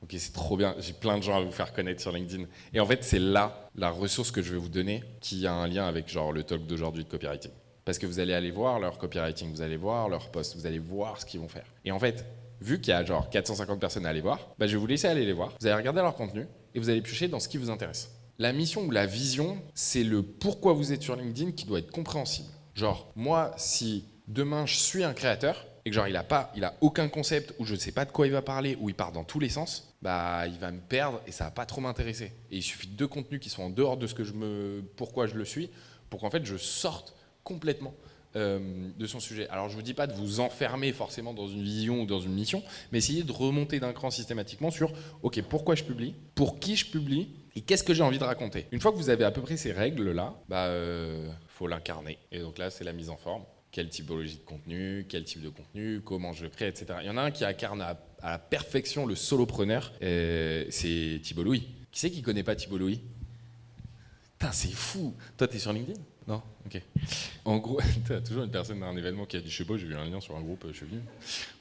Ok, c'est trop bien, j'ai plein de gens à vous faire connaître sur LinkedIn. Et en fait, c'est là, la ressource que je vais vous donner, qui a un lien avec genre le talk d'aujourd'hui de copywriting. Parce que vous allez aller voir leur copywriting, vous allez voir leur post, vous allez voir ce qu'ils vont faire. Et en fait, vu qu'il y a genre 450 personnes à aller voir, je vais vous laisser aller les voir, vous allez regarder leur contenu et vous allez piocher dans ce qui vous intéresse. La mission ou la vision, c'est le pourquoi vous êtes sur LinkedIn qui doit être compréhensible. Genre, moi, si demain je suis un créateur et que genre il a aucun concept ou je ne sais pas de quoi il va parler ou il part dans tous les sens, bah il va me perdre et ça va pas trop m'intéresser. Et il suffit de 2 contenus qui sont en dehors de pourquoi je le suis, pour qu'en fait je sorte complètement de son sujet. Alors je vous dis pas de vous enfermer forcément dans une vision ou dans une mission, mais essayez de remonter d'un cran systématiquement sur ok, pourquoi je publie, pour qui je publie et qu'est-ce que j'ai envie de raconter. Une fois que vous avez à peu près ces règles là, faut l'incarner. Et donc là c'est la mise en forme. Quelle typologie de contenu, quel type de contenu, comment je le crée, etc. Il y en a un qui incarne à la perfection le solopreneur, c'est Thibault Louis. Qui c'est qui connaît pas Thibault Louis? Putain, c'est fou. Toi, t'es sur LinkedIn? Non? Ok. En gros, t'as toujours une personne dans un événement qui a dit, je sais pas, j'ai vu un lien sur un groupe, je suis venu.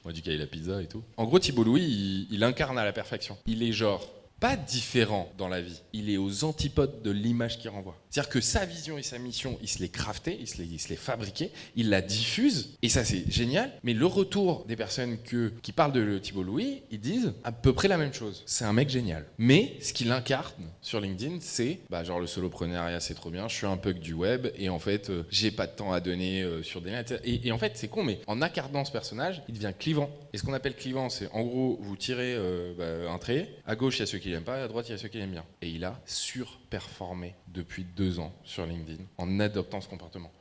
On m'a dit qu'il y avait la pizza et tout. En gros, Thibault Louis, il incarne à la perfection. Il est genre pas différent dans la vie. Il est aux antipodes de l'image qu'il renvoie. C'est-à-dire que sa vision et sa mission, il se les craftait, il se les fabriquait, il la diffuse, et ça c'est génial. Mais le retour des personnes qui parlent de Thibault Louis, ils disent à peu près la même chose. C'est un mec génial. Mais ce qu'il incarne sur LinkedIn, c'est genre le solopreneuriat, c'est trop bien, je suis un pug du web, et en fait, j'ai pas de temps à donner sur des liens. Et en fait, c'est con, mais en incarnant ce personnage, il devient clivant. Et ce qu'on appelle clivant, c'est en gros, vous tirez un trait, à gauche, il y a ceux qui l'aiment pas, à droite, il y a ceux qui l'aiment bien. Et il a surperformé depuis 2 ans sur LinkedIn en adoptant ce comportement.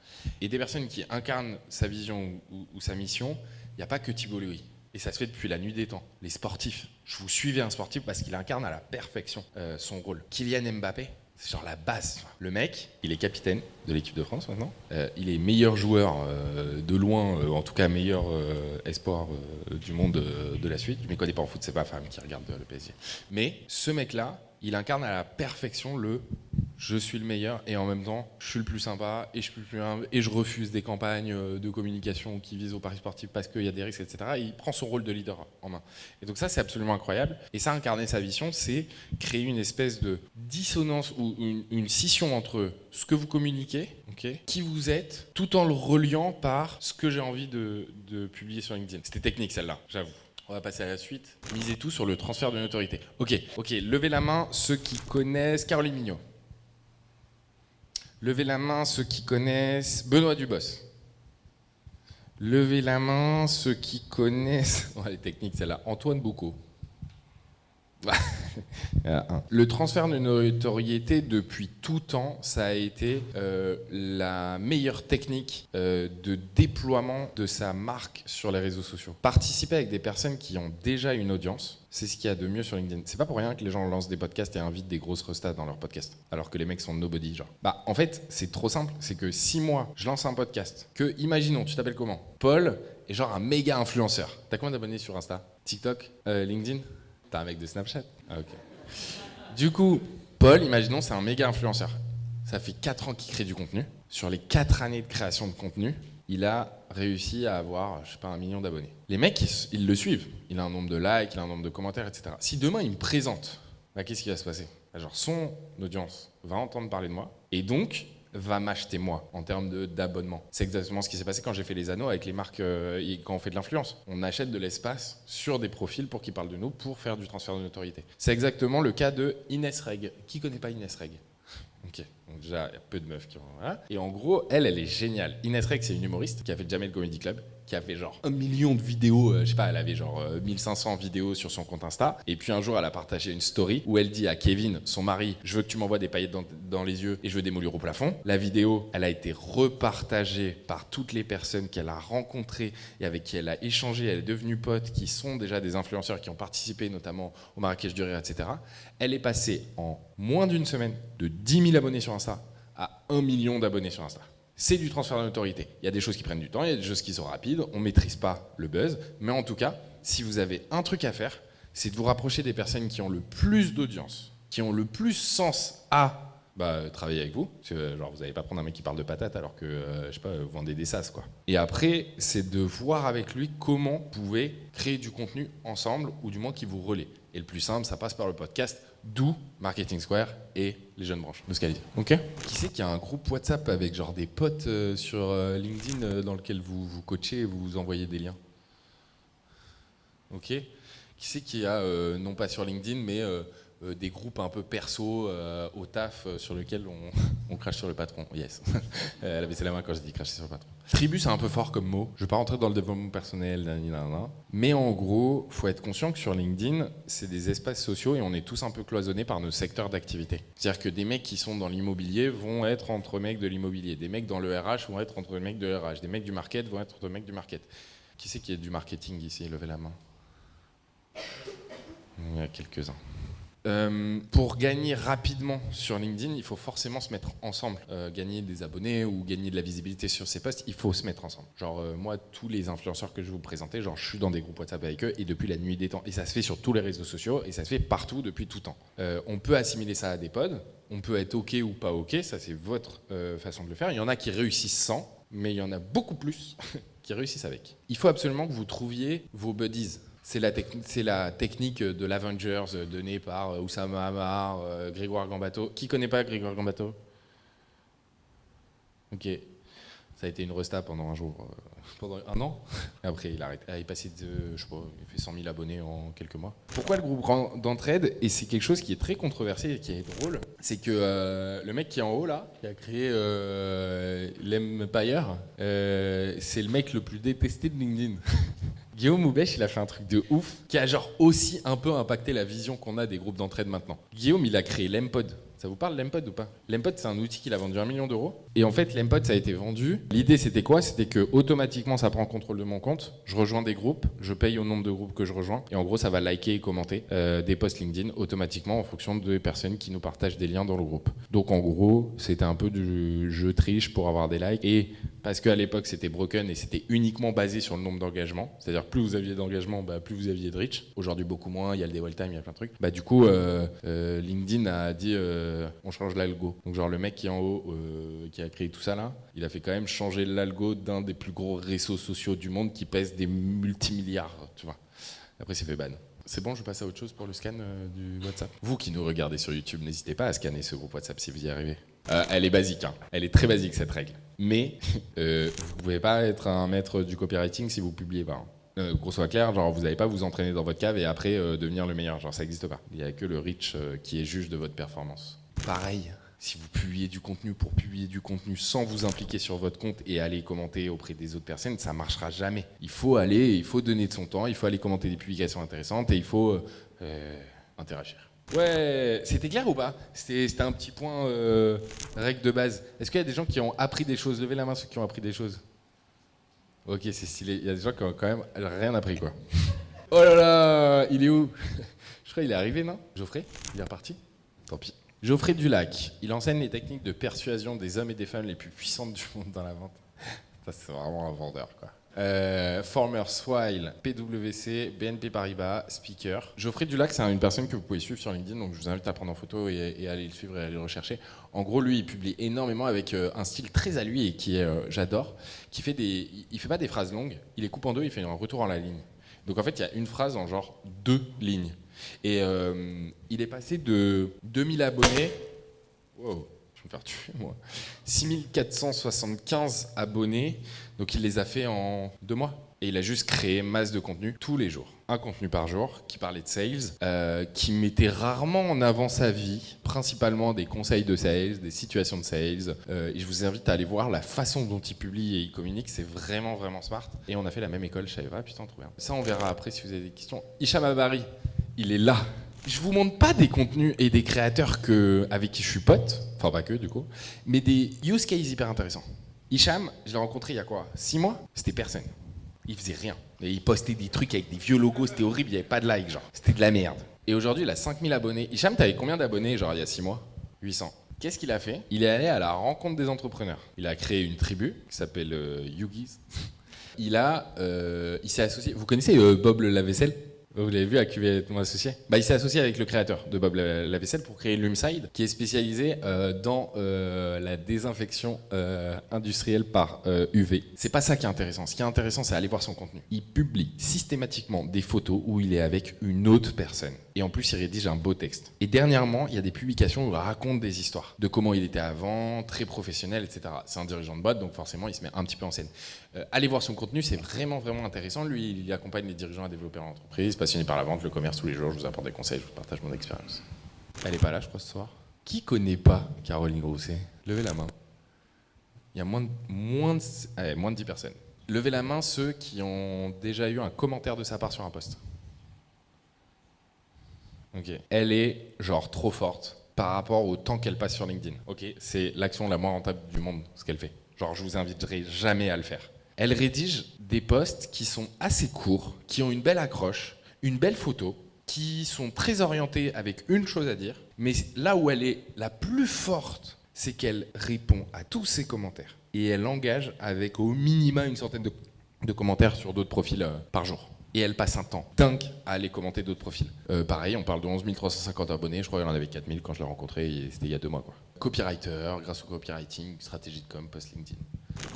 Et des personnes qui incarnent sa vision ou sa mission, il n'y a pas que Thibault Louis. Et ça se fait depuis la nuit des temps. Les sportifs. Je vous suivais un sportif parce qu'il incarne à la perfection son rôle. Kylian Mbappé, c'est genre la base. Le mec, il est capitaine de l'équipe de France maintenant. Il est meilleur joueur de loin, en tout cas meilleur espoir du monde de la suite. Je ne m'y connais pas en foot, c'est pas femme qui regarde le PSG. Mais ce mec-là, il incarne à la perfection le je suis le meilleur et en même temps je suis le plus sympa et je suis le plus humble et je refuse des campagnes de communication qui visent au paris sportif parce qu'il y a des risques, etc. Et il prend son rôle de leader en main. Et donc ça c'est absolument incroyable. Et ça, incarner sa vision, c'est créer une espèce de dissonance ou une scission entre ce que vous communiquez, qui vous êtes, tout en le reliant par ce que j'ai envie de publier sur LinkedIn. C'était technique celle-là, j'avoue. On va passer à la suite. Misez tout sur le transfert de notoriété. Ok, levez la main ceux qui connaissent Caroline Mignot. Levez la main ceux qui connaissent Benoît Dubos. Levez la main ceux qui connaissent... les techniques, celle-là. Antoine Boucaud. Le transfert de notoriété depuis tout temps, ça a été la meilleure technique de déploiement de sa marque sur les réseaux sociaux. Participer avec des personnes qui ont déjà une audience, c'est ce qu'il y a de mieux sur LinkedIn. C'est pas pour rien que les gens lancent des podcasts et invitent des grosses restats dans leurs podcasts, alors que les mecs sont nobody, genre. En fait, c'est trop simple, c'est que si moi, je lance un podcast, que, imaginons, tu t'appelles comment? Paul est genre un méga influenceur. T'as combien d'abonnés sur Insta? TikTok? LinkedIn? T'as un mec de Snapchat? Ah, ok. Du coup, Paul, imaginons, c'est un méga influenceur. Ça fait 4 ans qu'il crée du contenu. Sur les 4 années de création de contenu, il a réussi à avoir, 1 million d'abonnés. Les mecs, ils le suivent. Il a un nombre de likes, il a un nombre de commentaires, etc. Si demain, il me présente, qu'est-ce qui va se passer? Genre, son audience va entendre parler de moi, et donc va m'acheter moi en termes d'abonnement. C'est exactement ce qui s'est passé quand j'ai fait les anneaux avec les marques, quand on fait de l'influence. On achète de l'espace sur des profils pour qu'ils parlent de nous, pour faire du transfert de notoriété. C'est exactement le cas de Inès Reg. Qui connaît pas Inès Reg? Ok, donc déjà, il y a peu de meufs qui vont... Voilà. Et en gros, elle est géniale. Inès Reg, c'est une humoriste qui a fait le Jamel Comedy Club, qui a fait genre 1 million de vidéos, elle avait genre 1500 vidéos sur son compte Insta. Et puis un jour, elle a partagé une story où elle dit à Kevin, son mari, je veux que tu m'envoies des paillettes dans les yeux et je veux des moulures au plafond. La vidéo, elle a été repartagée par toutes les personnes qu'elle a rencontrées et avec qui elle a échangé. Elle est devenue pote, qui sont déjà des influenceurs qui ont participé notamment au Marrakech du Rire, etc. Elle est passée en moins d'une semaine de 10 000 abonnés sur Insta à 1 million d'abonnés sur Insta. C'est du transfert de notoriété. Il y a des choses qui prennent du temps, il y a des choses qui sont rapides, on ne maîtrise pas le buzz, mais en tout cas, si vous avez un truc à faire, c'est de vous rapprocher des personnes qui ont le plus d'audience, qui ont le plus sens à travailler avec vous. Genre, vous n'allez pas prendre un mec qui parle de patates alors que, vous vendez des sas, quoi. Et après, c'est de voir avec lui comment vous pouvez créer du contenu ensemble, ou du moins qui vous relaie. Et le plus simple, ça passe par le podcast, d'où Marketing Square et les jeunes branches. Muscality. Ok. Qui c'est qu'il y a un groupe WhatsApp avec genre des potes sur LinkedIn dans lequel vous coachez et vous envoyez des liens? Ok. Qui c'est qu'il y a, non pas sur LinkedIn, mais des groupes un peu perso au taf sur lequel on crache sur le patron. Yes. Elle a baissé la main quand j'ai dit cracher sur le patron. Tribu, c'est un peu fort comme mot. Je ne vais pas rentrer dans le développement personnel, mais en gros, il faut être conscient que sur LinkedIn, c'est des espaces sociaux et on est tous un peu cloisonnés par nos secteurs d'activité. C'est-à-dire que des mecs qui sont dans l'immobilier vont être entre mecs de l'immobilier, des mecs dans le RH vont être entre mecs de RH, des mecs du market vont être entre mecs du market. Qui c'est qui est du marketing ici? Levez la main. Il y a quelques-uns. Pour gagner rapidement sur LinkedIn, il faut forcément se mettre ensemble. Gagner des abonnés ou gagner de la visibilité sur ces posts, il faut se mettre ensemble. Genre moi, tous les influenceurs que je vais vous présenter, genre je suis dans des groupes WhatsApp avec eux et depuis la nuit des temps. Et ça se fait sur tous les réseaux sociaux et ça se fait partout depuis tout temps. On peut assimiler ça à des pods, on peut être OK ou pas OK, ça c'est votre façon de le faire. Il y en a qui réussissent sans, mais il y en a beaucoup plus qui réussissent avec. Il faut absolument que vous trouviez vos buddies. C'est la technique de l'Avengers donnée par Oussama Ammar, Grégoire Gambato. Qui connaît pas Grégoire Gambato? Ok. Ça a été une resta pendant un jour, pendant un an. Et après, il arrête. Il est passé de, je sais pas, il fait 100 000 abonnés en quelques mois. Pourquoi le groupe d'entraide? Et c'est quelque chose qui est très controversé et qui est drôle. C'est que le mec qui est en haut là, qui a créé l'Empire, c'est le mec le plus détesté de LinkedIn. Guillaume Houbèche, il a fait un truc de ouf qui a genre aussi un peu impacté la vision qu'on a des groupes d'entraide maintenant. Guillaume, il a créé l'Empod. Ça vous parle l'Empod ou pas? L'Empod, c'est un outil qu'il a vendu 1 million d'euros. Et en fait, l'Empod, ça a été vendu. L'idée, c'était quoi? C'était que automatiquement, ça prend contrôle de mon compte. Je rejoins des groupes, je paye au nombre de groupes que je rejoins. Et en gros, ça va liker et commenter des posts LinkedIn automatiquement en fonction des personnes qui nous partagent des liens dans le groupe. Donc en gros, c'était un peu du jeu triche pour avoir des likes. Et parce qu'à l'époque, c'était broken et c'était uniquement basé sur le nombre d'engagements. C'est-à-dire plus vous aviez d'engagements, plus vous aviez de reach. Aujourd'hui, beaucoup moins. Il y a le dwell time, il y a plein de trucs. Du coup, LinkedIn a dit on change l'algo. Donc genre le mec qui est en haut, qui a créé tout ça là, il a fait quand même changer l'algo d'un des plus gros réseaux sociaux du monde qui pèse des multimilliards, tu vois. Après, c'est fait ban. C'est bon, je passe à autre chose pour le scan du WhatsApp. Vous qui nous regardez sur YouTube, n'hésitez pas à scanner ce groupe WhatsApp si vous y arrivez. Elle est basique, hein. Elle est très basique cette règle. Mais vous pouvez pas être un maître du copywriting si vous publiez pas. Grosso clair, genre vous n'allez pas vous entraîner dans votre cave et après devenir le meilleur. Genre ça n'existe pas. Il n'y a que le reach qui est juge de votre performance. Pareil, si vous publiez du contenu pour publier du contenu sans vous impliquer sur votre compte et aller commenter auprès des autres personnes, ça marchera jamais. Il faut donner de son temps, il faut aller commenter des publications intéressantes et il faut interagir. Ouais, c'était clair ou pas? C'était un petit point règle de base. Est-ce qu'il y a des gens qui ont appris des choses? Levez la main ceux qui ont appris des choses. Ok, c'est stylé. Il y a des gens qui ont quand même rien appris, quoi. Oh là là, il est où? Je crois qu'il est arrivé, non? Geoffrey? Il est reparti? Tant pis. Geoffrey Dulac, il enseigne les techniques de persuasion des hommes et des femmes les plus puissantes du monde dans la vente. Ça, c'est vraiment un vendeur, quoi. Former Swile, PwC, BNP Paribas, speaker. Geoffrey Dulac, c'est une personne que vous pouvez suivre sur LinkedIn, donc je vous invite à prendre en photo et à aller le suivre et à aller le rechercher. En gros, lui, il publie énormément avec un style très à lui et qui est, j'adore, qui fait il fait pas des phrases longues, il les coupe en deux, il fait un retour en la ligne. Donc en fait, il y a une phrase en genre 2 lignes. Et il est passé de 2000 abonnés, wow, je vais me faire tuer moi, 6475 abonnés, donc il les a fait en 2 mois. Et il a juste créé masse de contenu tous les jours. Un contenu par jour qui parlait de sales, qui mettait rarement en avant sa vie, principalement des conseils de sales, des situations de sales. Et je vous invite à aller voir la façon dont il publie et il communique, c'est vraiment, vraiment smart. Et on a fait la même école, je savais pas, putain, trop bien. Ça, on verra après si vous avez des questions. Hicham Abari, il est là. Je vous montre pas des contenus et des créateurs avec qui je suis pote, enfin pas que du coup, mais des use cases hyper intéressants. Hicham, je l'ai rencontré il y a quoi, 6 mois? C'était personne. Il faisait rien. Et il postait des trucs avec des vieux logos, c'était horrible, il n'y avait pas de like, genre. C'était de la merde. Et aujourd'hui, il a 5000 abonnés. Hicham, t'avais combien d'abonnés, genre, il y a 6 mois? 800. Qu'est-ce qu'il a fait? Il est allé à la rencontre des entrepreneurs. Il a créé une tribu qui s'appelle Yugis. Il s'est associé... Vous connaissez Bob le lave-vaisselle? Vous l'avez vu à QV, mon associé? Il s'est associé avec le créateur de Bob la vaisselle pour créer Lumside, qui est spécialisé dans la désinfection industrielle par UV. C'est pas ça qui est intéressant. Ce qui est intéressant, c'est aller voir son contenu. Il publie systématiquement des photos où il est avec une autre personne. Et en plus, il rédige un beau texte. Et dernièrement, il y a des publications où il raconte des histoires de comment il était avant, très professionnel, etc. C'est un dirigeant de boîte, donc forcément, il se met un petit peu en scène. Allez voir son contenu, c'est vraiment, vraiment intéressant. Lui, il accompagne les dirigeants à développer leur entreprise, passionné par la vente, le commerce tous les jours. Je vous apporte des conseils, je vous partage mon expérience. Elle est pas là, je crois, ce soir. Qui connaît pas Caroline Grousset? Levez la main. Il y a moins de 10 personnes. Levez la main ceux qui ont déjà eu un commentaire de sa part sur un post. Ok. Elle est genre trop forte par rapport au temps qu'elle passe sur LinkedIn. Ok. C'est l'action la moins rentable du monde, ce qu'elle fait. Genre, je vous inviterai jamais à le faire. Elle rédige des posts qui sont assez courts, qui ont une belle accroche, une belle photo, qui sont très orientés avec une chose à dire, mais là où elle est la plus forte, c'est qu'elle répond à tous ses commentaires. Et elle engage avec au minima une centaine de commentaires sur d'autres profils par jour. Et elle passe un temps dingue à aller commenter d'autres profils. Pareil, on parle de 11 350 abonnés, je crois qu'il y en avait 4000 quand je l'ai rencontré, et c'était il y a 2 mois. Quoi. Copywriter, grâce au copywriting, stratégie de com, post LinkedIn.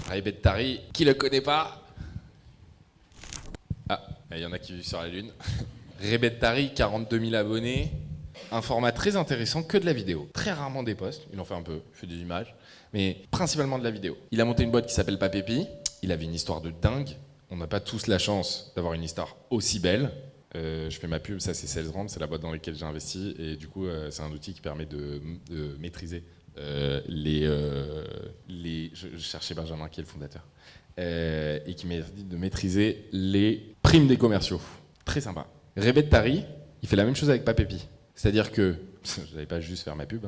Raibet Tari, qui le connaît pas? Ah, il y en a qui vivent sur la lune. Raibet Tari, 42 000 abonnés. Un format très intéressant, que de la vidéo. Très rarement des posts, il en fait un peu, il fait des images, mais principalement de la vidéo. Il a monté une boîte qui s'appelle Papépi, il avait une histoire de dingue. On n'a pas tous la chance d'avoir une histoire aussi belle. Je fais ma pub, ça c'est SalesRamp, c'est la boîte dans laquelle j'ai investi, et du coup c'est un outil qui permet de maîtriser je cherchais Benjamin qui est le fondateur, et qui m'a dit de maîtriser les primes des commerciaux. Très sympa. Raibet Tari, il fait la même chose avec Papépi. C'est-à-dire que, je n'allais pas juste faire ma pub,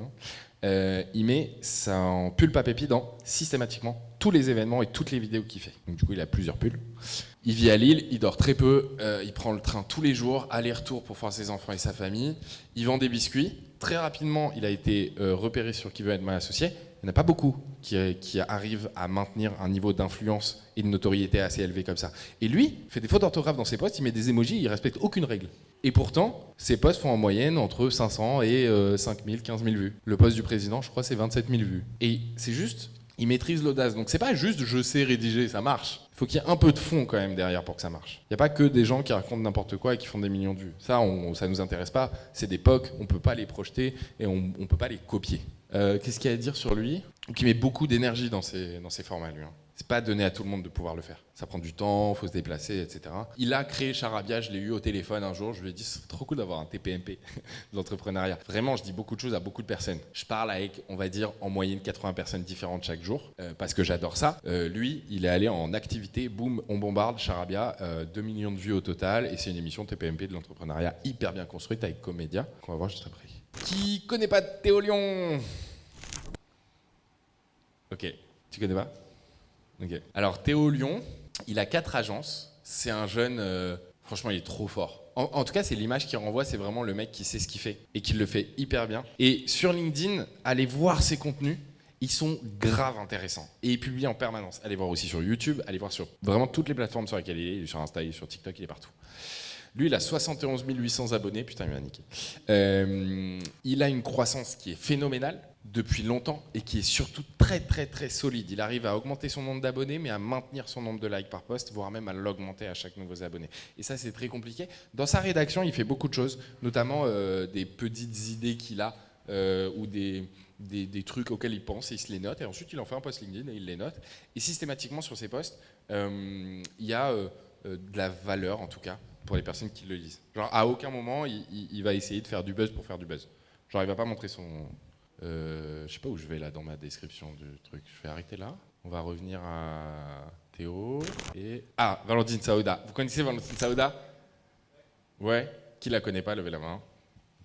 il met son pull Papépi dans systématiquement tous les événements et toutes les vidéos qu'il fait. Donc du coup, il a plusieurs pulls. Il vit à Lille, il dort très peu, il prend le train tous les jours, aller-retour pour voir ses enfants et sa famille. Il vend des biscuits. Très rapidement, il a été repéré sur Qui veut être mon associé. Il n'y en a pas beaucoup qui arrivent à maintenir un niveau d'influence et de notoriété assez élevé comme ça. Et lui, il fait des fautes d'orthographe dans ses posts, il met des emojis, il ne respecte aucune règle. Et pourtant, ses posts font en moyenne entre 500 et 5 000, 15 000 vues. Le post du président, je crois, c'est 27 000 vues. Et c'est juste, il maîtrise l'audace. Donc c'est pas juste je sais rédiger, ça marche. Il faut qu'il y ait un peu de fond quand même derrière pour que ça marche. Il n'y a pas que des gens qui racontent n'importe quoi et qui font des millions de vues. Ça nous intéresse pas. C'est des POC, on peut pas les projeter et on peut pas les copier. Qu'est-ce qu'il y a à dire sur lui? Donc il met beaucoup d'énergie dans ses formats, lui. C'est pas donné à tout le monde de pouvoir le faire. Ça prend du temps, il faut se déplacer, etc. Il a créé Charabia, je l'ai eu au téléphone un jour, je lui ai dit c'est trop cool d'avoir un TPMP de l'entrepreneuriat. Vraiment, je dis beaucoup de choses à beaucoup de personnes. Je parle avec, on va dire, en moyenne 80 personnes différentes chaque jour, parce que j'adore ça. Lui, il est allé en activité, boum, on bombarde Charabia, 2 millions de vues au total, et c'est une émission TPMP de l'entrepreneuriat hyper bien construite avec Comédia, qu'on va voir juste après. Qui connaît pas Théo Lyon? Ok, tu connais pas? Ok. Alors Théo Lyon, il a 4 agences. C'est un jeune, franchement, il est trop fort. En tout cas, c'est l'image qu'il renvoie, c'est vraiment le mec qui sait ce qu'il fait et qui le fait hyper bien. Et sur LinkedIn, allez voir ses contenus, ils sont grave intéressants. Et il publie en permanence. Allez voir aussi sur YouTube, allez voir sur vraiment toutes les plateformes sur lesquelles il est sur Insta, il est sur TikTok, il est partout. Lui, il a 71 800 abonnés, putain, il m'a niqué. Il a une croissance qui est phénoménale depuis longtemps et qui est surtout très très très solide. Il arrive à augmenter son nombre d'abonnés, mais à maintenir son nombre de likes par post, voire même à l'augmenter à chaque nouveau abonné. Et ça, c'est très compliqué. Dans sa rédaction, il fait beaucoup de choses, notamment des petites idées qu'il a ou des trucs auxquels il pense et il se les note. Et ensuite, il en fait un post LinkedIn et il les note. Et systématiquement, sur ses posts, il y a de la valeur, en tout cas, pour les personnes qui le lisent. Genre, à aucun moment, il va essayer de faire du buzz pour faire du buzz. Genre, il va pas montrer son... je sais pas où je vais là dans ma description du truc. Je vais arrêter là. On va revenir à Théo et... Ah, Valentine Saouda. Vous connaissez Valentine Saouda? Ouais. Qui la connaît pas? Levez la main.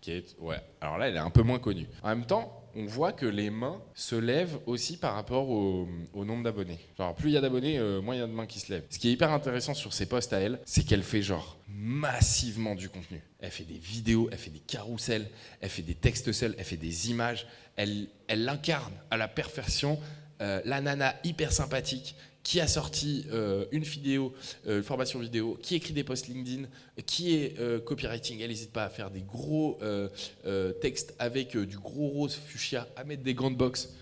Kate, ouais. Alors là, elle est un peu moins connue. En même temps, on voit que les mains se lèvent aussi par rapport au nombre d'abonnés. Genre, plus il y a d'abonnés, moins il y a de mains qui se lèvent. Ce qui est hyper intéressant sur ses posts à elle, c'est qu'elle fait genre massivement du contenu. Elle fait des vidéos, elle fait des carousels, elle fait des textes seuls, elle fait des images. Elle incarne à la perfection la nana hyper sympathique qui a sorti une vidéo, une formation vidéo, qui écrit des posts LinkedIn, qui est copywriting. Elle n'hésite pas à faire des gros textes avec du gros rose fuchsia, à mettre des gants de boxe.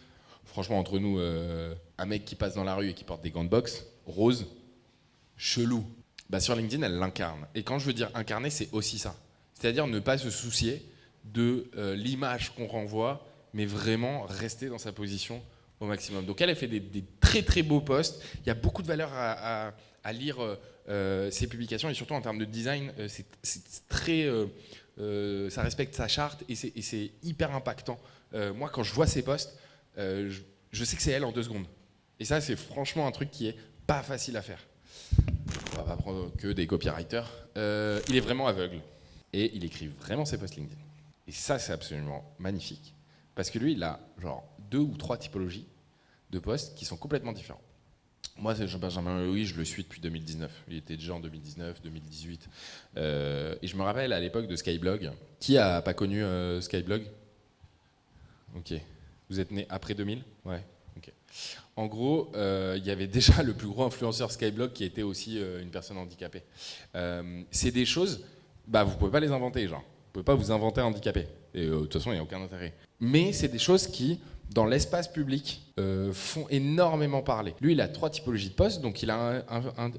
Franchement, entre nous, un mec qui passe dans la rue et qui porte des gants de boxe, rose, chelou. Bah, sur LinkedIn, elle l'incarne. Et quand je veux dire incarner, c'est aussi ça. C'est-à-dire ne pas se soucier de l'image qu'on renvoie, mais vraiment rester dans sa position au maximum. Donc elle fait des très très beaux posts. Il y a beaucoup de valeur à lire ses publications et surtout en termes de design, c'est très ça respecte sa charte et c'est hyper impactant. Moi, quand je vois ses posts, je sais que c'est elle en 2 secondes. Et ça, c'est franchement un truc qui est pas facile à faire. On va pas prendre que des copywriters. Il est vraiment aveugle et il écrit vraiment ses posts LinkedIn. Et ça, c'est absolument magnifique parce que lui, il a genre 2 ou 3 typologies de posts qui sont complètement différents. Moi, c'est Benjamin Louis, je le suis depuis 2019. Il était déjà en 2019, 2018. Et je me rappelle à l'époque de Skyblog. Qui a pas connu Skyblog? Ok. Vous êtes né après 2000? Ouais. Ok. En gros, il y avait déjà le plus gros influenceur Skyblog qui était aussi une personne handicapée. C'est des choses, vous pouvez pas les inventer, genre. Vous pouvez pas vous inventer un handicapé. Et de toute façon, il n'y a aucun intérêt. Mais c'est des choses qui, dans l'espace public, font énormément parler. Lui, il a 3 typologies de posts. Donc, il a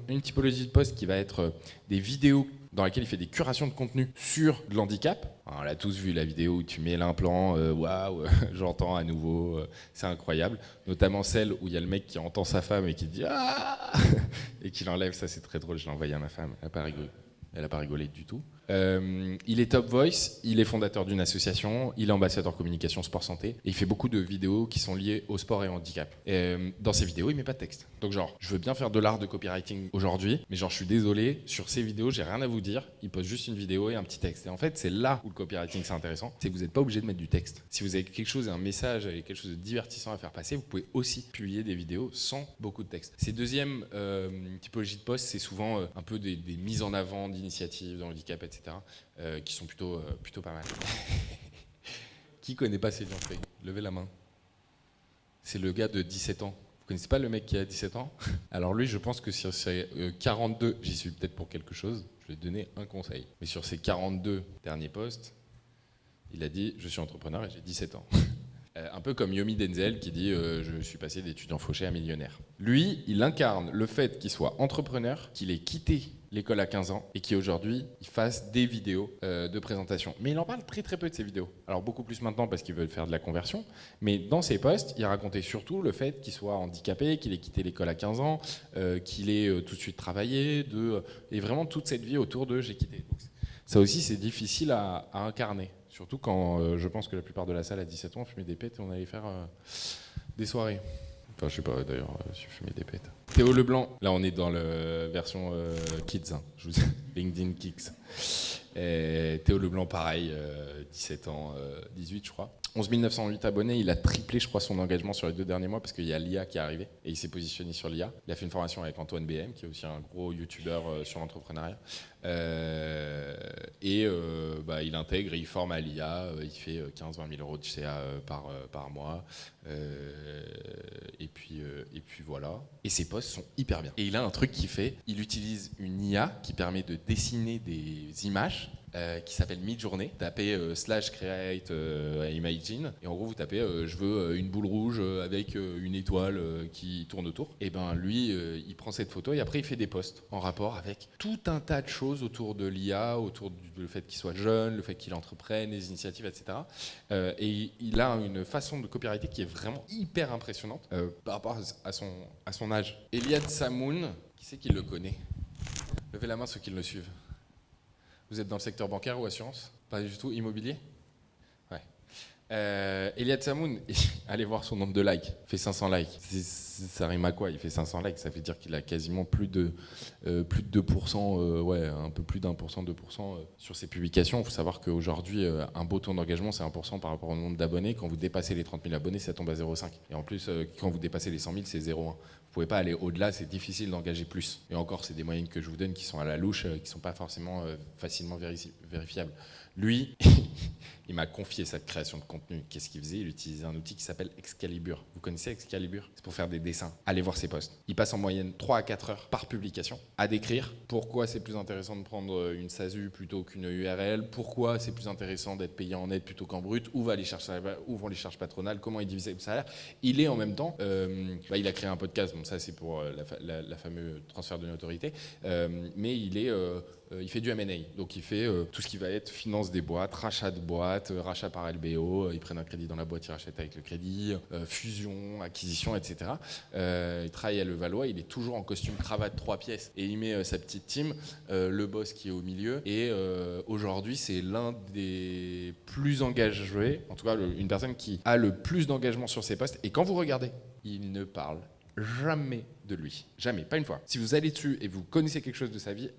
une typologie de posts qui va être des vidéos dans lesquelles il fait des curations de contenu sur de l'handicap. On l'a tous vu, la vidéo où tu mets l'implant, waouh, j'entends à nouveau, c'est incroyable. Notamment celle où il y a le mec qui entend sa femme et qui dit « Ah !» et qui l'enlève. Ça, c'est très drôle, je l'ai envoyé à ma femme. Elle n'a pas rigolé du tout. Il est Top Voice, il est fondateur d'une association, il est ambassadeur communication sport santé et il fait beaucoup de vidéos qui sont liées au sport et au handicap. Dans ses vidéos, il met pas de texte. Donc genre, je veux bien faire de l'art de copywriting aujourd'hui, mais genre je suis désolé, sur ces vidéos, j'ai rien à vous dire, il poste juste une vidéo et un petit texte. Et en fait, c'est là où le copywriting c'est intéressant, c'est que vous n'êtes pas obligé de mettre du texte. Si vous avez quelque chose, un message et quelque chose de divertissant à faire passer, vous pouvez aussi publier des vidéos sans beaucoup de texte. Ces deuxième typologie de posts, c'est souvent un peu des mises en avant d'initiatives dans le handicap, etc. Qui sont plutôt pas mal. Qui connaît pas Cédric Frey? Levez la main. C'est le gars de 17 ans. Vous connaissez pas le mec qui a 17 ans? Alors lui, je pense que sur ses 42, j'y suis peut-être pour quelque chose, je vais te donner un conseil. Mais sur ses 42 derniers posts, il a dit « Je suis entrepreneur et j'ai 17 ans ». Un peu comme Yomi Denzel qui dit je suis passé d'étudiant fauché à millionnaire. Lui, il incarne le fait qu'il soit entrepreneur, qu'il ait quitté l'école à 15 ans et qu'aujourd'hui, il fasse des vidéos de présentation. Mais il en parle très très peu de ses vidéos. Alors beaucoup plus maintenant parce qu'il veut faire de la conversion. Mais dans ses posts, il racontait surtout le fait qu'il soit handicapé, qu'il ait quitté l'école à 15 ans, qu'il ait tout de suite travaillé, et vraiment toute cette vie autour de j'ai quitté. Donc, ça aussi, c'est difficile à incarner. Surtout quand je pense que la plupart de la salle à 17 ans fumait des pètes et on allait faire des soirées. Enfin, je sais pas d'ailleurs si je fumais des pètes. Théo Leblanc, là on est dans la version Kids, hein. Je vous dis, LinkedIn Kicks. Et Théo Leblanc, pareil, 17 ans, 18 je crois. 11 908 abonnés, il a triplé je crois son engagement sur les 2 derniers mois parce qu'il y a l'IA qui est arrivé et il s'est positionné sur l'IA. Il a fait une formation avec Antoine BM qui est aussi un gros youtubeur sur l'entrepreneuriat. Il intègre, il forme à l'IA, il fait 15-20 000 euros de CA par mois. Et puis voilà. Et ses posts sont hyper bien. Et il a un truc qu'il fait, il utilise une IA qui permet de dessiner des images qui s'appelle Midjourney. Tapez /create imagine et en gros vous tapez je veux une boule rouge avec une étoile qui tourne autour. Et ben lui il prend cette photo et après il fait des posts en rapport avec tout un tas de choses autour de l'IA, autour du fait qu'il soit jeune, le fait qu'il entreprenne, les initiatives, etc. Et il a une façon de copywriter qui est vraiment hyper impressionnante par rapport à son âge. Eliad Samoun, qui c'est qui le connaît? Levez la main ceux qui le suivent. Vous êtes dans le secteur bancaire ou assurance? Pas du tout. Immobilier? Ouais. Eliad Samoun, allez voir son nombre de likes. Il fait 500 likes. Ça rime à quoi? Il fait 500 likes. Ça veut dire qu'il a quasiment plus de 2%, un peu plus d'1%, 2% sur ses publications. Il faut savoir qu'aujourd'hui, un beau taux d'engagement, c'est 1% par rapport au nombre d'abonnés. Quand vous dépassez les 30 000 abonnés, ça tombe à 0,5. Et en plus, quand vous dépassez les 100 000, c'est 0,1. Vous pouvez pas aller au-delà, c'est difficile d'engager plus. Et encore, c'est des moyennes que je vous donne qui sont à la louche, qui sont pas forcément facilement vérifiables. Lui, il m'a confié cette création de contenu. Qu'est-ce qu'il faisait? Il utilisait un outil qui s'appelle Excalibur. Vous connaissez Excalibur? C'est pour faire des dessins. Allez voir ses posts. Il passe en moyenne 3 à 4 heures par publication à décrire pourquoi c'est plus intéressant de prendre une SASU plutôt qu'une URL, pourquoi c'est plus intéressant d'être payé en net plutôt qu'en brut, où vont les charges patronales, comment il divise le salaire. Il est en même temps, il a créé un podcast, bon ça c'est pour la fameuse transfert de l'autorité, mais il est il fait du M&A, donc il fait tout ce qui va être finance des boîtes, rachat de boîtes, rachat par LBO, ils prennent un crédit dans la boîte, ils rachètent avec le crédit, fusion, acquisition, etc. Il travaille à Levallois, il est toujours en costume cravate 3 pièces et il met sa petite team, le boss qui est au milieu et aujourd'hui c'est l'un des plus engagés, en tout cas une personne qui a le plus d'engagement sur ses postes et quand vous regardez, il ne parle jamais de lui. Jamais, pas une fois. Si vous allez dessus et vous connaissez quelque chose de sa vie,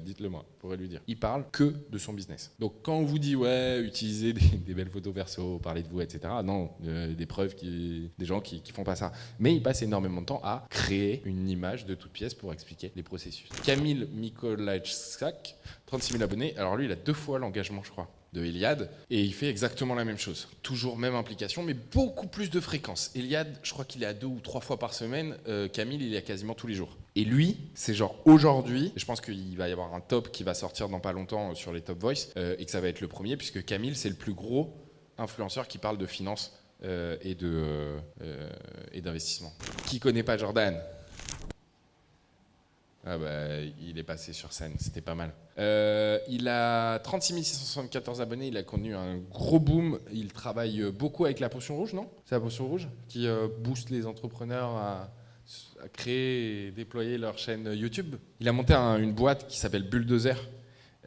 dites-le moi, je pourrais lui dire. Il parle que de son business. Donc quand on vous dit, ouais, utilisez des belles photos perso, parlez de vous, etc. Non, des preuves, des gens qui font pas ça. Mais il passe énormément de temps à créer une image de toute pièce pour expliquer les processus. Kamil Mikolajczak, 36 000 abonnés. Alors lui, il a 2 fois l'engagement, je crois, de Iliad et il fait exactement la même chose. Toujours même implication, mais beaucoup plus de fréquence. Iliad, je crois qu'il est à 2 ou 3 fois par semaine. Kamil, il est à quasiment tous les jours. Et lui, c'est genre aujourd'hui, je pense qu'il va y avoir un top qui va sortir dans pas longtemps sur les Top Voice et que ça va être le premier puisque Kamil, c'est le plus gros influenceur qui parle de finance et d'investissement. Qui connaît pas Jordan ? Il est passé sur scène, c'était pas mal. Il a 36 674 abonnés, il a connu un gros boom. Il travaille beaucoup avec la potion rouge, non ? C'est la potion rouge qui booste les entrepreneurs à créer et déployer leur chaîne YouTube. Il a monté une boîte qui s'appelle Bulldozer.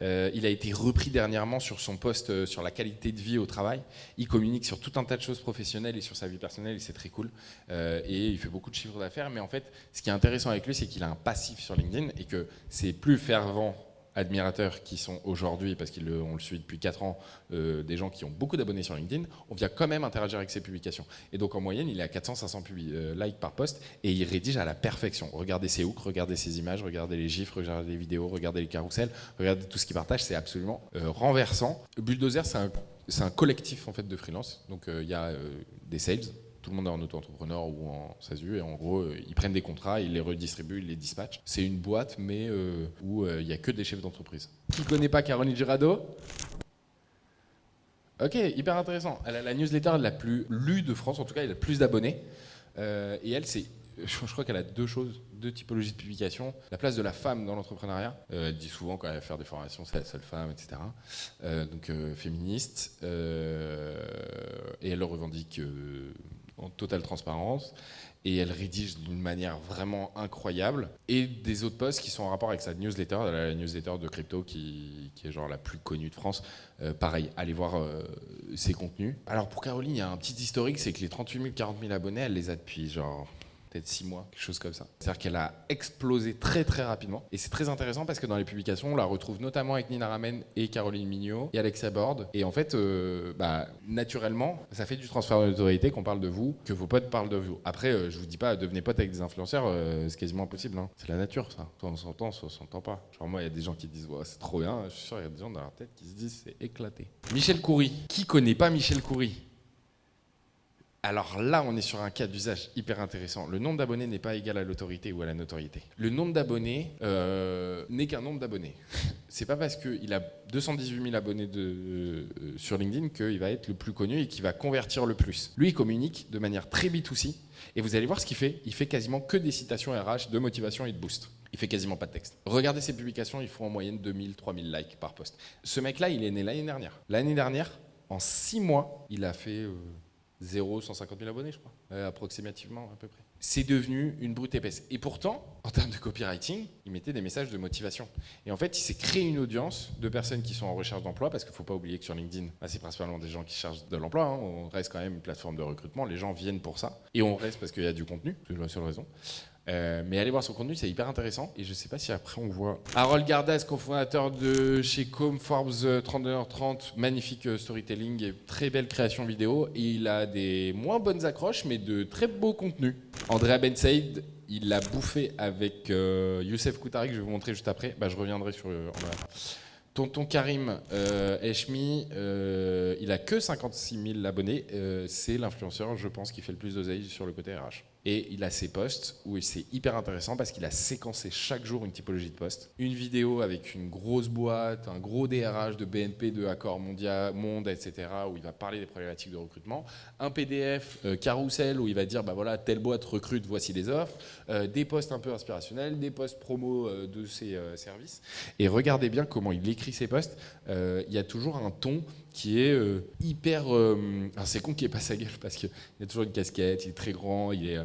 Il a été repris dernièrement sur son poste sur la qualité de vie au travail. Il communique sur tout un tas de choses professionnelles et sur sa vie personnelle et c'est très cool. Et il fait beaucoup de chiffres d'affaires. Mais en fait, ce qui est intéressant avec lui, c'est qu'il a un passif sur LinkedIn et que ses plus fervents admirateurs qui sont aujourd'hui, parce qu'on le suit depuis 4 ans, des gens qui ont beaucoup d'abonnés sur LinkedIn, on vient quand même interagir avec ses publications. Et donc en moyenne, il est à 400-500 likes par post et il rédige à la perfection. Regardez ses hooks, regardez ses images, regardez les gifs, regardez les vidéos, regardez les carousels, regardez tout ce qu'il partage, c'est absolument renversant. Bulldozer, c'est un collectif en fait de freelance. Donc il y a des sales. Tout le monde est en auto-entrepreneur ou en SASU et en gros, ils prennent des contrats, ils les redistribuent, ils les dispatchent. C'est une boîte, mais où il n'y a que des chefs d'entreprise. Qui connaît pas Caroline Girado ? Ok, hyper intéressant. Elle a la newsletter la plus lue de France, en tout cas, elle a le plus d'abonnés. Et elle, je crois qu'elle a 2 typologies de publication. La place de la femme dans l'entrepreneuriat. Elle dit souvent quand elle va faire des formations, c'est la seule femme, etc. Donc féministe. Et elle le revendique en totale transparence. Et elle rédige d'une manière vraiment incroyable. Et des autres posts qui sont en rapport avec sa newsletter, la newsletter de crypto qui est genre la plus connue de France. Pareil, allez voir ses contenus. Alors pour Caroline, il y a un petit historique, c'est que les 38 000, 40 000 abonnés, elle les a depuis genre peut-être 6 mois, quelque chose comme ça. C'est-à-dire qu'elle a explosé très très rapidement. Et c'est très intéressant parce que dans les publications, on la retrouve notamment avec Nina Ramen et Caroline Mignot et Alexia Borde. Et en fait, naturellement, ça fait du transfert d'autorité qu'on parle de vous, que vos potes parlent de vous. Après, je vous dis pas, devenez potes avec des influenceurs, c'est quasiment impossible. Hein. C'est la nature, ça. Soit on s'entend, soit on s'entend pas. Genre moi, il y a des gens qui disent, ouais, c'est trop bien. Je suis sûr, il y a des gens dans leur tête qui se disent, c'est éclaté. Michel Coury. Qui connaît pas Michel Coury ? Alors là, on est sur un cas d'usage hyper intéressant. Le nombre d'abonnés n'est pas égal à l'autorité ou à la notoriété. Le nombre d'abonnés n'est qu'un nombre d'abonnés. C'est pas parce qu'il a 218 000 abonnés sur LinkedIn qu'il va être le plus connu et qu'il va convertir le plus. Lui, il communique de manière très B2C et vous allez voir ce qu'il fait. Il fait quasiment que des citations RH, de motivation et de boost. Il fait quasiment pas de texte. Regardez ses publications, il faut en moyenne 2000, 3000 likes par post. Ce mec-là, il est né l'année dernière. L'année dernière, en 6 mois, il a fait 150 000 abonnés, je crois, approximativement à peu près. C'est devenu une brute épaisse. Et pourtant, en termes de copywriting, il mettait des messages de motivation. Et en fait, il s'est créé une audience de personnes qui sont en recherche d'emploi, parce qu'il ne faut pas oublier que sur LinkedIn, c'est principalement des gens qui cherchent de l'emploi. Hein. On reste quand même une plateforme de recrutement. Les gens viennent pour ça. Et on reste parce qu'il y a du contenu, c'est la seule raison. Mais allez voir son contenu, c'est hyper intéressant. Et je sais pas si après on voit Harold Gardas, cofondateur de chez Com Forbes 30h30, magnifique storytelling et très belle création vidéo. Et il a des moins bonnes accroches, mais de très beaux contenus. Andrea Ben Said, il l'a bouffé avec Youssef Koutari, que je vais vous montrer juste après. Je reviendrai sur Andrea. Tonton Karim Eshmi, il a que 56 000 abonnés. C'est l'influenceur, je pense, qui fait le plus d'oseille sur le côté RH. Et il a ses posts où c'est hyper intéressant parce qu'il a séquencé chaque jour une typologie de post. Une vidéo avec une grosse boîte, un gros DRH de BNP, de Accor Monde, etc., où il va parler des problématiques de recrutement. Un PDF carrousel où il va dire, bah voilà, telle boîte recrute, voici les offres. Des posts un peu inspirationnels, des posts promo de ses services. Et regardez bien comment il écrit ses posts. Il y a toujours un ton qui est hyper... Alors c'est con qu'il n'ait pas sa gueule parce qu'il a toujours une casquette, il est très grand, il est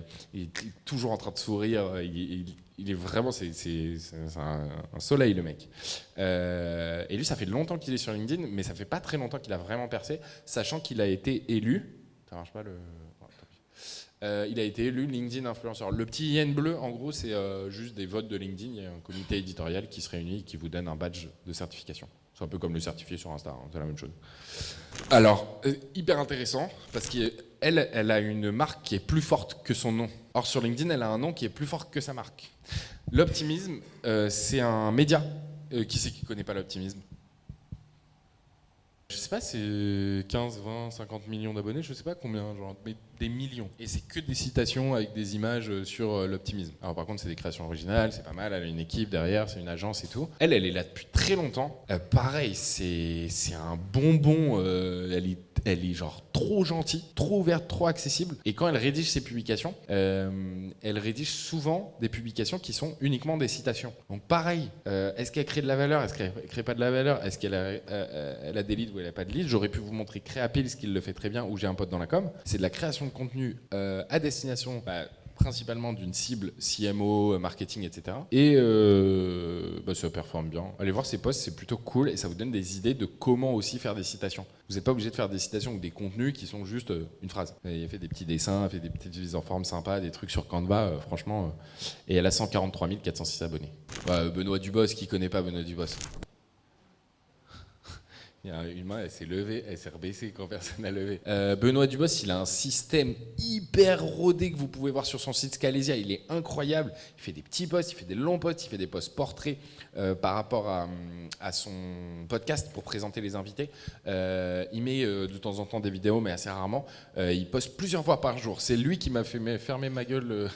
toujours en train de sourire, il est vraiment... C'est un soleil, le mec. Et lui, ça fait longtemps qu'il est sur LinkedIn, mais ça fait pas très longtemps qu'il a vraiment percé, sachant qu'il a été élu... Ça marche pas le... il a été élu LinkedIn influenceur. Le petit IN bleu, en gros, c'est juste des votes de LinkedIn. Il y a un comité éditorial qui se réunit et qui vous donne un badge de certification. C'est un peu comme le certifié sur Insta, hein, c'est la même chose. Alors, hyper intéressant, parce qu'elle a une marque qui est plus forte que son nom. Or, sur LinkedIn, elle a un nom qui est plus fort que sa marque. L'optimisme, c'est un média. Qui c'est qui ne connaît pas l'optimisme ? Je sais pas, c'est 15, 20, 50 millions d'abonnés, je sais pas combien, genre, mais des millions. Et c'est que des citations avec des images sur l'optimisme. Alors par contre, c'est des créations originales, c'est pas mal, elle a une équipe derrière, c'est une agence et tout. Elle est là depuis très longtemps. Pareil, c'est un bonbon, elle est genre trop gentille, trop ouverte, trop accessible. Et quand elle rédige ses publications, elle rédige souvent des publications qui sont uniquement des citations. Donc pareil, est-ce qu'elle crée de la valeur ? Est-ce qu'elle crée pas de la valeur ? Est-ce qu'elle a des leads ou elle a pas de leads ? J'aurais pu vous montrer Créapills qui le fait très bien, où j'ai un pote dans la com. C'est de la création de contenu à destination principalement d'une cible CMO, marketing, etc. Et ça performe bien. Allez voir ses posts, c'est plutôt cool et ça vous donne des idées de comment aussi faire des citations. Vous n'êtes pas obligé de faire des citations ou des contenus qui sont juste une phrase. Il a fait des petits dessins, il a fait des petites mises en forme sympas, des trucs sur Canva, franchement. Et elle a 143 406 abonnés. Benoît Dubos, qui connaît pas Benoît Dubos ? Il y a une main, elle s'est levée, elle s'est rebaissée quand personne n'a levé. Benoît Dubos, il a un système hyper rodé que vous pouvez voir sur son site Scalesia. Il est incroyable. Il fait des petits posts, il fait des longs posts, il fait des posts portraits par rapport à son podcast pour présenter les invités. Il met de temps en temps des vidéos, mais assez rarement. Il poste plusieurs fois par jour. C'est lui qui m'a fait fermer ma gueule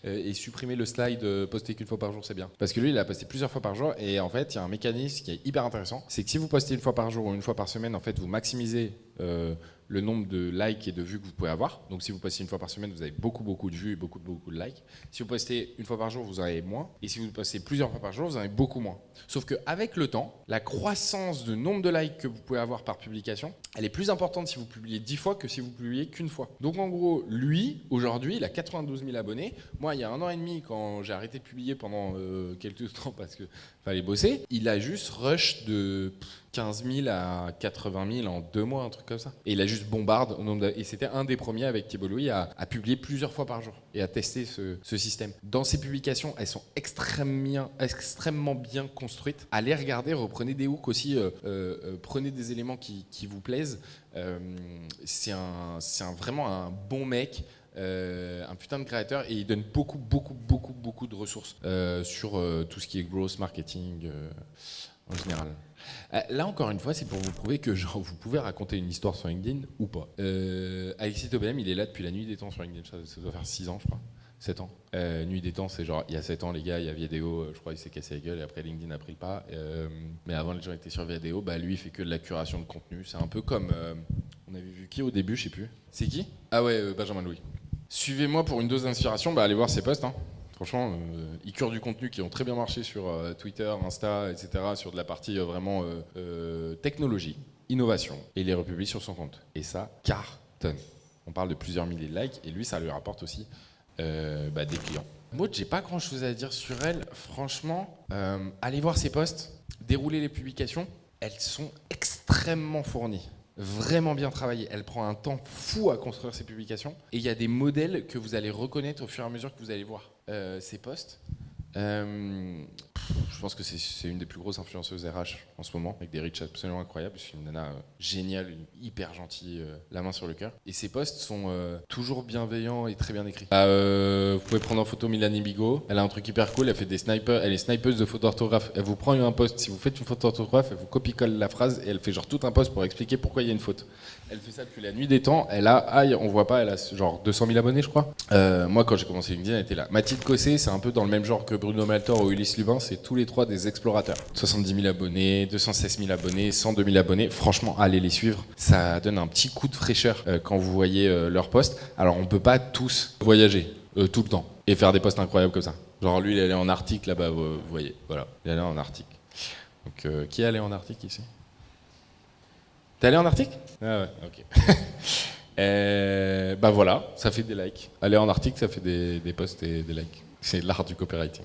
et supprimer le slide poster qu'une fois par jour, c'est bien. Parce que lui, il a posté plusieurs fois par jour. Et en fait, il y a un mécanisme qui est hyper intéressant. C'est que si vous postez une fois par jour ou une fois par semaine, en fait, vous maximisez le nombre de likes et de vues que vous pouvez avoir. Donc si vous postez une fois par semaine, vous avez beaucoup de vues et beaucoup de likes. Si vous postez une fois par jour, vous en avez moins. Et si vous postez plusieurs fois par jour, vous en avez beaucoup moins. Sauf qu'avec le temps, la croissance de nombre de likes que vous pouvez avoir par publication, elle est plus importante si vous publiez 10 fois que si vous publiez qu'une fois. Donc en gros, lui, aujourd'hui, il a 92 000 abonnés. Moi, il y a 1 an et demi, quand j'ai arrêté de publier pendant quelques temps parce qu'il fallait bosser, il a juste rush de 15 000 à 80 000 en 2 mois, un truc comme ça. Et il a juste bombarde. Et c'était un des premiers avec Thibault Louis à publier plusieurs fois par jour et à tester ce système. Dans ses publications, elles sont extrêmement bien construites. Allez regarder, reprenez des hooks aussi, prenez des éléments qui vous plaisent. C'est vraiment un bon mec. Un putain de créateur et il donne beaucoup de ressources sur tout ce qui est growth marketing en général. Là encore une fois, c'est pour vous prouver que genre, vous pouvez raconter une histoire sur LinkedIn ou pas. Alexis Tobelem, il est là depuis la nuit des temps sur LinkedIn, ça doit faire 6 ans je crois. 7 ans. Nuit des temps, c'est genre il y a 7 ans les gars, il y a Viadeo, je crois il s'est cassé la gueule et après LinkedIn a pris le pas. Mais avant les gens étaient sur Viadeo, lui il fait que de la curation de contenu. C'est un peu comme, on avait vu qui au début, je sais plus. C'est qui ? Ah ouais, Benjamin Louis. Suivez-moi pour une dose d'inspiration, allez voir ses posts. Hein. Franchement, ils curent du contenu qui ont très bien marché sur Twitter, Insta, etc. Sur de la partie vraiment technologie, innovation. Et il les republie sur son compte. Et ça cartonne. On parle de plusieurs milliers de likes et lui, ça lui rapporte aussi des clients. Maud, j'ai pas grand chose à dire sur elle. Franchement, allez voir ses posts, déroulez les publications. Elles sont extrêmement fournies. Vraiment bien travaillées. Elle prend un temps fou à construire ses publications. Et il y a des modèles que vous allez reconnaître au fur et à mesure que vous allez voir ces posts. Je pense que c'est une des plus grosses influenceuses RH en ce moment, avec des reach absolument incroyables. C'est une nana géniale, hyper gentille, la main sur le cœur. Et ses posts sont toujours bienveillants et très bien écrits. Vous pouvez prendre en photo Milani Bigot. Elle a un truc hyper cool. Elle fait des snipers. Elle est snipeuse de fautes d'orthographe. Elle vous prend un post. Si vous faites une faute d'orthographe, elle vous copie-colle la phrase et elle fait genre tout un post pour expliquer pourquoi il y a une faute. Elle fait ça depuis la nuit des temps. Elle a, on voit pas, elle a genre 200 000 abonnés, je crois. Moi, quand j'ai commencé LinkedIn, elle était là. Mathilde Cossé, c'est un peu dans le même genre que Bruno Maltor ou Ulysse Lubin. C'est tous les trois des explorateurs. 70 000 abonnés, 216 000 abonnés, 102 000 abonnés. Franchement, allez les suivre. Ça donne un petit coup de fraîcheur quand vous voyez leurs posts. Alors, on peut pas tous voyager tout le temps et faire des posts incroyables comme ça. Genre, lui, il est allé en Arctique là-bas, vous voyez. Voilà, il est allé en Arctique. Donc, qui est allé en Arctique ici ? T'es allé en Arctique ? Ah ouais, ok. Bah voilà, ça fait des likes. Aller en Arctique, ça fait des posts et des likes. C'est l'art du copywriting.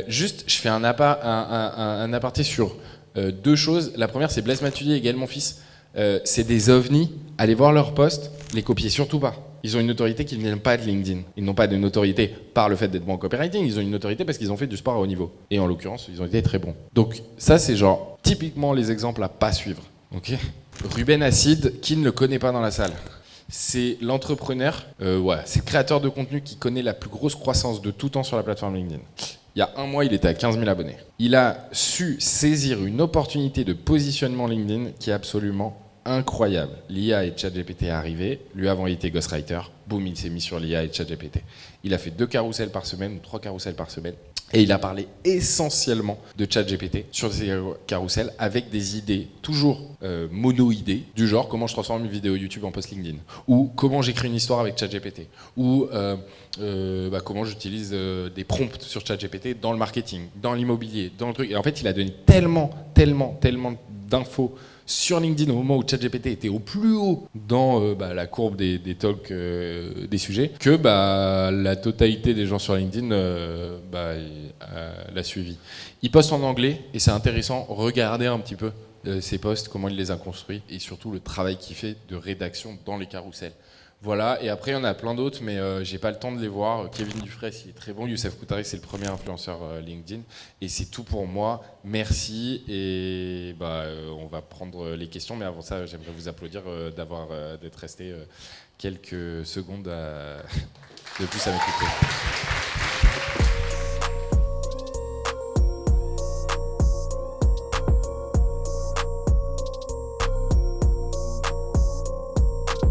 Juste, je fais un aparté sur deux choses. La première, c'est Blaise Matulier et Gaël Monfils. C'est des ovnis. Allez voir leurs posts, les copiez surtout pas. Ils ont une notoriété qui ne vient pas de LinkedIn. Ils n'ont pas de notoriété par le fait d'être bons en copywriting. Ils ont une notoriété parce qu'ils ont fait du sport à haut niveau. Et en l'occurrence, ils ont été très bons. Donc ça, c'est genre typiquement les exemples à pas suivre. Ok. Ruben Acid, qui ne le connaît pas dans la salle ? C'est l'entrepreneur, c'est le créateur de contenu qui connaît la plus grosse croissance de tout temps sur la plateforme LinkedIn. Il y a un mois, il était à 15 000 abonnés. Il a su saisir une opportunité de positionnement LinkedIn qui est absolument incroyable. L'IA et ChatGPT est arrivé, lui avant il était ghostwriter, boum, il s'est mis sur l'IA et ChatGPT. Il a fait 2 carousels par semaine, ou 3 carousels par semaine. Et il a parlé essentiellement de ChatGPT sur ces carousels avec des idées toujours mono-idées, du genre comment je transforme une vidéo YouTube en post LinkedIn, ou comment j'écris une histoire avec ChatGPT, ou comment j'utilise des prompts sur ChatGPT dans le marketing, dans l'immobilier, dans le truc. Et en fait, il a donné tellement d'infos sur LinkedIn au moment où ChatGPT était au plus haut dans la courbe des talks des sujets, que la totalité des gens sur LinkedIn l'a suivi. Il poste en anglais et c'est intéressant, regardez un petit peu ses posts, comment il les a construits et surtout le travail qu'il fait de rédaction dans les carousels. Voilà, et après il y en a plein d'autres, mais j'ai pas le temps de les voir. Kevin Dufresne, il est très bon. Youssef Koutari, c'est le premier influenceur LinkedIn. Et c'est tout pour moi. Merci. Et on va prendre les questions, mais avant ça, j'aimerais vous applaudir d'être resté quelques secondes de plus à m'écouter.